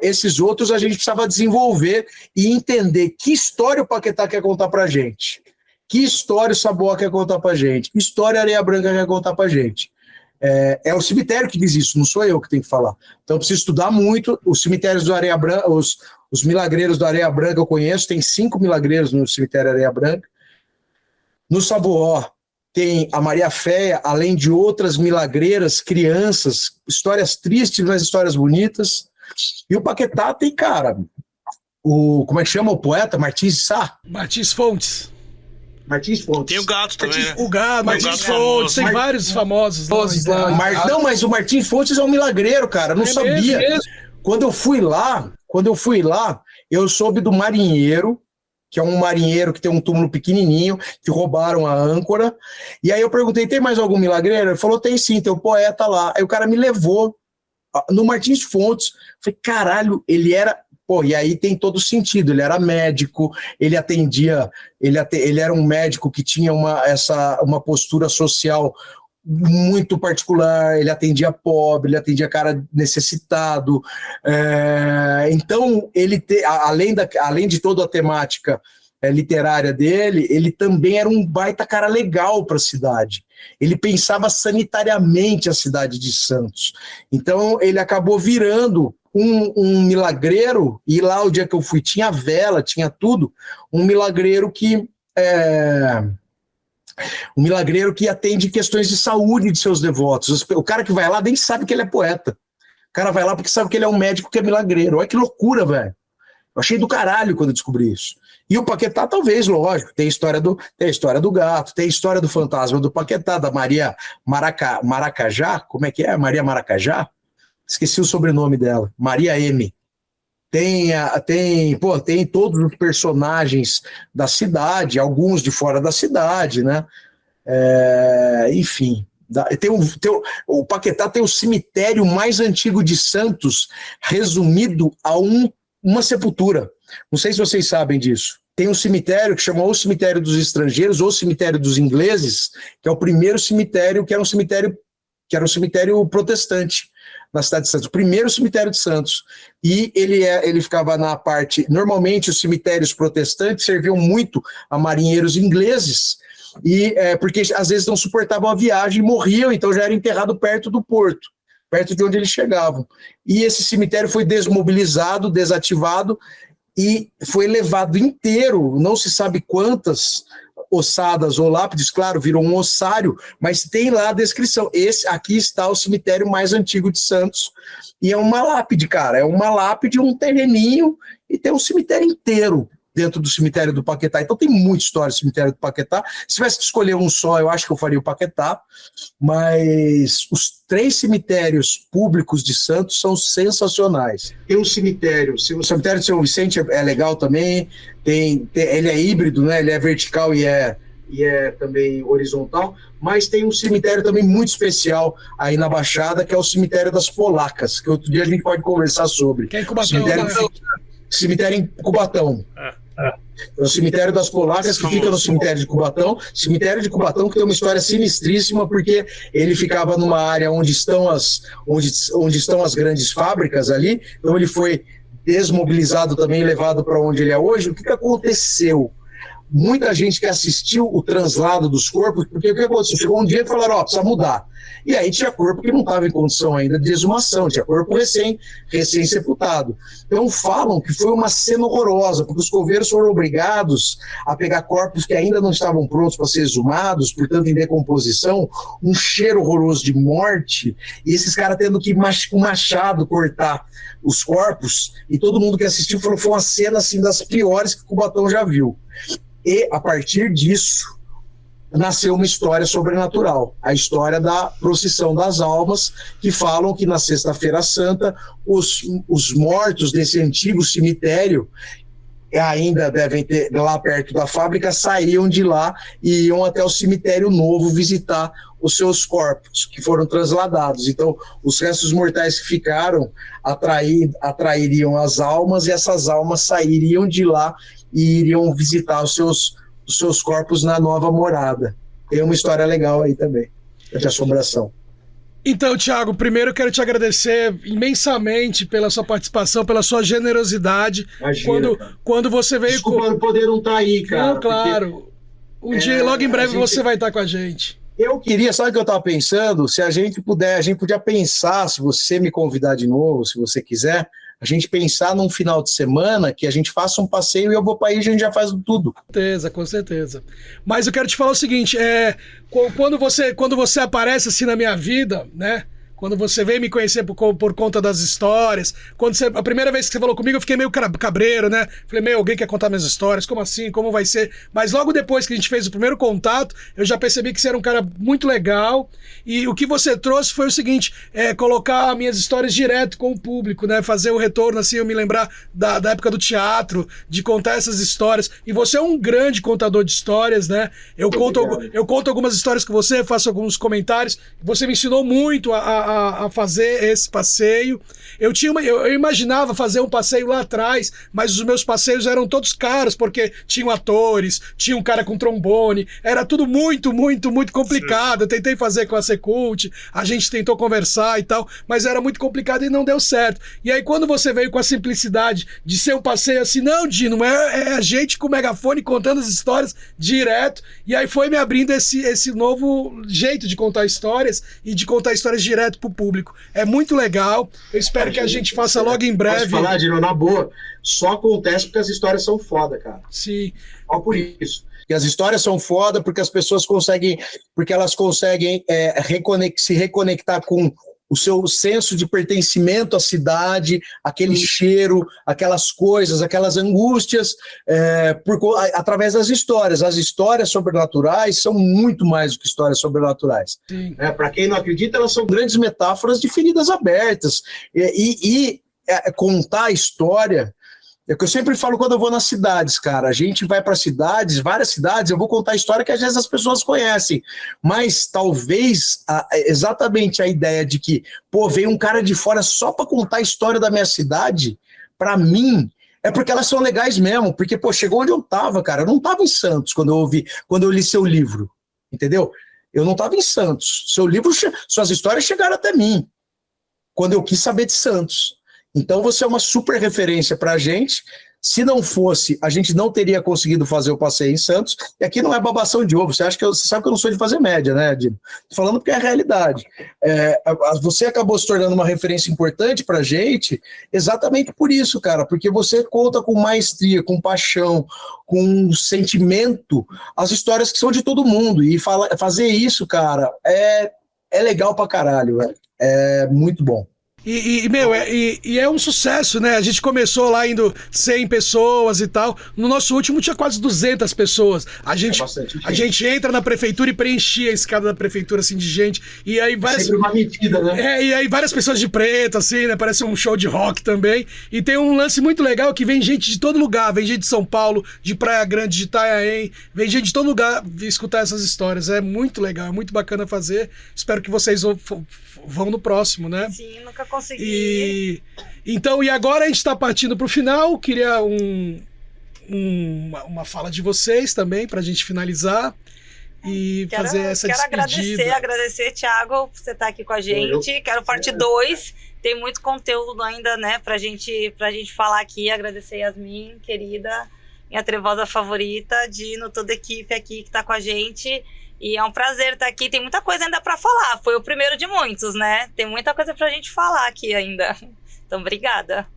Esses outros a gente precisava desenvolver e entender que história o Paquetá quer contar para a gente, que história o Sabuó quer contar para a gente, que história a Areia Branca quer contar para a gente. É o cemitério que diz isso, não sou eu que tenho que falar. Então eu preciso estudar muito. Os cemitérios do Areia Branca, os milagreiros do Areia Branca eu conheço, tem 5 milagreiros no cemitério Areia Branca. No Sabuó tem a Maria Féia, além de outras milagreiras, crianças, histórias tristes, mas histórias bonitas. E o Paquetá tem, cara, como é que chama o poeta? Martins de Sá? Martins Fontes. Martins Fontes. Tem o gato também, né? O Gato, Martins Fontes, tem vários famosos. Não, mas o Martins Fontes é um milagreiro, cara, não sabia. Mesmo. Quando eu fui lá, eu soube do marinheiro, que é um marinheiro que tem um túmulo pequenininho, que roubaram a âncora. E aí eu perguntei, tem mais algum milagreiro? Ele falou, tem sim, tem um poeta lá. Aí o cara me levou no Martins Fontes. Falei, caralho, ele era... Pô, e aí tem todo sentido, ele era médico, ele atendia, ele era um médico que tinha uma postura social muito particular, ele atendia pobre, ele atendia cara necessitado, então ele além de toda a temática literária dele, ele também era um baita cara legal para a cidade, ele pensava sanitariamente a cidade de Santos, então ele acabou virando um milagreiro, e lá o dia que eu fui tinha vela, tinha tudo, um milagreiro que atende questões de saúde de seus devotos. O cara que vai lá nem sabe que ele é poeta. O cara vai lá porque sabe que ele é um médico que é milagreiro. Olha que loucura, velho. Eu achei do caralho quando eu descobri isso. E o Paquetá, talvez, lógico, tem a história do gato, tem a história do fantasma do Paquetá, da Maria Maracajá, como é que é? Maria Maracajá? Esqueci o sobrenome dela. Maria M. Tem todos os personagens da cidade, alguns de fora da cidade, né? Enfim, o Paquetá tem o cemitério mais antigo de Santos, resumido a uma sepultura. Não sei se vocês sabem disso. Tem um cemitério que chama o Cemitério dos Estrangeiros ou Cemitério dos Ingleses, que é o primeiro cemitério que era um cemitério protestante na cidade de Santos, o primeiro cemitério de Santos, e ele ficava na parte, normalmente os cemitérios protestantes serviam muito a marinheiros ingleses, porque às vezes não suportavam a viagem e morriam, então já era enterrado perto do porto, perto de onde eles chegavam, e esse cemitério foi desmobilizado, desativado, e foi levado inteiro, não se sabe quantas ossadas ou lápides, claro, virou um ossário, mas tem lá a descrição. Aqui está o cemitério mais antigo de Santos, e é uma lápide, cara, é uma lápide, um terreninho, e tem um cemitério inteiro dentro do cemitério do Paquetá. Então tem muita história do cemitério do Paquetá. Se tivesse que escolher um só, eu acho que eu faria o Paquetá, mas os 3 cemitérios públicos de Santos são sensacionais. Tem um cemitério, o cemitério de São Vicente é legal também, ele é híbrido, né? Ele é vertical e é também horizontal, mas tem um cemitério também muito especial aí na Baixada, que é o cemitério das Polacas, que outro dia a gente pode conversar sobre. Que é em Cubatão, cemitério em Cubatão. É o cemitério das Polacas, que fica no cemitério de Cubatão. Cemitério de Cubatão que tem uma história sinistríssima, porque ele ficava numa área onde estão as grandes fábricas ali, então ele foi desmobilizado também, levado para onde ele é hoje. O que aconteceu? Muita gente que assistiu o translado dos corpos, porque o que aconteceu? Chegou um dia e falaram, precisa mudar. E aí tinha corpo que não estava em condição ainda de exumação, tinha corpo recém-sepultado. Então falam que foi uma cena horrorosa, porque os coveiros foram obrigados a pegar corpos que ainda não estavam prontos para ser exumados, portanto em decomposição, um cheiro horroroso de morte, e esses caras tendo que com machado cortar os corpos, e todo mundo que assistiu falou que foi uma cena assim, das piores que o Cubatão já viu. E, a partir disso, nasceu uma história sobrenatural, a história da procissão das almas, que falam que na Sexta-feira Santa, os mortos desse antigo cemitério, ainda devem ter, lá perto da fábrica, saíam de lá e iam até o cemitério novo visitar os seus corpos, que foram transladados. Então, os restos mortais que ficaram atrairiam as almas, e essas almas sairiam de lá e iriam visitar os seus corpos na nova morada. Tem uma história legal aí também, de assombração. Então, Thiago, primeiro eu quero te agradecer imensamente pela sua participação, pela sua generosidade. Imagina, quando você veio... Desculpa não poder não estar aí, cara. Não, claro. Um dia, logo em breve, você vai estar com a gente. Eu queria, sabe o que eu estava pensando? Se a gente puder, a gente podia pensar, se você me convidar de novo, se você quiser, a gente pensar num final de semana que a gente faça um passeio e eu vou para aí e a gente já faz tudo. Com certeza. Mas eu quero te falar o seguinte, quando você aparece assim na minha vida, né? Quando você veio me conhecer por conta das histórias, a primeira vez que você falou comigo, eu fiquei meio cabreiro, né? Falei, alguém quer contar minhas histórias? Como assim? Como vai ser? Mas logo depois que a gente fez o primeiro contato, eu já percebi que você era um cara muito legal. E o que você trouxe foi o seguinte, colocar minhas histórias direto com o público, né? Fazer o retorno, assim, eu me lembrar da época do teatro, de contar essas histórias. E você é um grande contador de histórias, né? Eu conto algumas histórias com você, faço alguns comentários. Você me ensinou muito a fazer esse passeio. Eu imaginava fazer um passeio lá atrás, mas os meus passeios eram todos caros, porque tinham atores, tinha um cara com trombone, era tudo muito, muito, muito complicado. Sim. Eu tentei fazer com a Secult, a gente tentou conversar e tal, mas era muito complicado e não deu certo. E aí quando você veio com a simplicidade de ser um passeio assim, não, Dino, é a gente com o megafone contando as histórias direto, e aí foi me abrindo esse novo jeito de contar histórias e de contar histórias direto pro público. É muito legal. Eu espero que a gente faça logo em breve. Posso falar, Dino, na boa, só acontece porque as histórias são foda, cara. Sim. Só por isso. E as histórias são foda porque as pessoas conseguem se reconectar com o seu senso de pertencimento à cidade, aquele cheiro, aquelas coisas, aquelas angústias, através das histórias. As histórias sobrenaturais são muito mais do que histórias sobrenaturais. Para quem não acredita, elas são grandes metáforas de feridas abertas. Contar a história... É o que eu sempre falo quando eu vou nas cidades, cara. A gente vai para cidades, várias cidades, eu vou contar a história que às vezes as pessoas conhecem. Mas talvez exatamente a ideia de que, veio um cara de fora só para contar a história da minha cidade, para mim, é porque elas são legais mesmo. Porque, chegou onde eu tava, cara. Eu não tava em Santos quando eu li seu livro, entendeu? Eu não tava em Santos. Suas histórias chegaram até mim quando eu quis saber de Santos. Então você é uma super referência para a gente, Se não fosse, a gente não teria conseguido fazer o passeio em Santos. E aqui não é babação de ovo. Você sabe que eu não sou de fazer média, né, Dino? Tô falando porque é a realidade. Você acabou se tornando uma referência importante pra gente exatamente por isso, cara. Porque você conta com maestria, com paixão, com sentimento as histórias que são de todo mundo. E fazer isso, cara, é legal pra caralho, velho. É muito bom. E é um sucesso, né? A gente começou lá indo 100 pessoas e tal. No nosso último tinha quase 200 pessoas. A gente entra na prefeitura e preenchia a escada da prefeitura, assim, de gente. E aí várias... Sempre uma medida, né? E aí várias pessoas de preto, assim, né? Parece um show de rock também. E tem um lance muito legal que vem gente de todo lugar. Vem gente de São Paulo, de Praia Grande, de Itanhaém. Vem gente de todo lugar escutar essas histórias. É muito legal, é muito bacana fazer. Espero que vocês vão no próximo, né? Sim, nunca consegui. Então, e agora a gente está partindo para o final. Queria uma fala de vocês também, para a gente finalizar e fazer essa despedida. Quero agradecer, Thiago, por você estar aqui com a gente. Quero parte 2. Tem muito conteúdo ainda, né, pra gente falar aqui. Agradecer a Yasmin, querida, minha trevosa favorita, Dino, toda a equipe aqui que está com a gente. E é um prazer estar aqui. Tem muita coisa ainda para falar. Foi o primeiro de muitos, né? Tem muita coisa pra gente falar aqui ainda. Então, obrigada.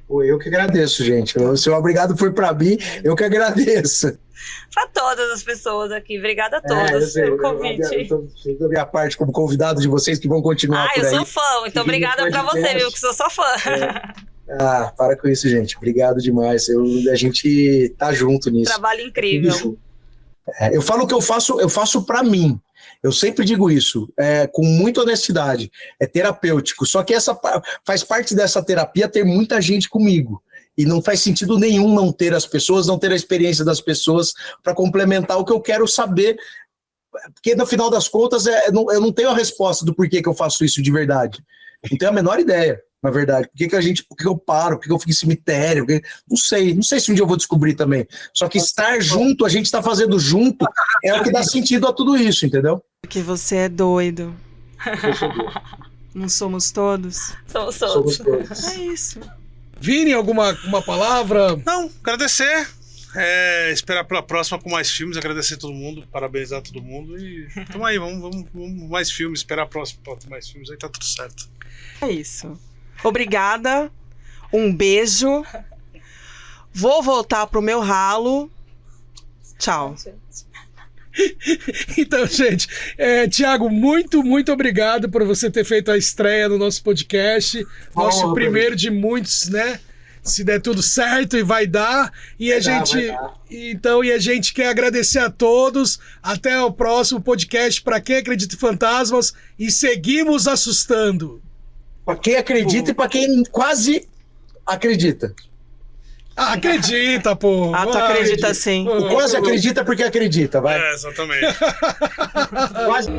Eu que agradeço, gente. O seu obrigado foi para mim. Eu que agradeço. Para todas as pessoas aqui. Obrigada a todos pelo convite. Eu fiz a minha parte como convidado de vocês que vão continuar por aí. Eu sou fã. Então, obrigada para você, viu? Que sou só fã. Para com isso, gente. Obrigado demais. A gente tá junto nisso. Trabalho incrível. Eu falo que eu faço para mim. Eu sempre digo isso, com muita honestidade. É terapêutico. Só que faz parte dessa terapia ter muita gente comigo. E não faz sentido nenhum não ter as pessoas, não ter a experiência das pessoas para complementar o que eu quero saber. Porque, no final das contas, eu não tenho a resposta do porquê que eu faço isso de verdade. Não tenho a menor ideia. Na verdade, por que eu paro, por que eu fico em cemitério, não sei se um dia eu vou descobrir também, só que estar junto, a gente está fazendo junto, é o que dá sentido a tudo isso, entendeu? Porque você é doido. Não somos todos? Somos todos. É isso. Vini, alguma palavra? Não, agradecer. Esperar pela próxima com mais filmes, agradecer a todo mundo, parabenizar todo mundo e tamo aí, vamos mais filmes, esperar a próxima pra ter mais filmes, aí tá tudo certo. É isso. Obrigada. Um beijo. Vou voltar pro meu ralo. Tchau. Então, gente, Thiago, muito, muito obrigado por você ter feito a estreia no nosso podcast. Nosso primeiro de muitos, né? Se der tudo certo e vai dar. E a gente quer agradecer a todos. Até o próximo podcast Pra Quem Acredita em Fantasmas. E seguimos assustando. Para quem acredita e para quem quase acredita. Acredita, pô. Tu acredita sim. O quase acredita porque acredita, vai. Exatamente. Quase.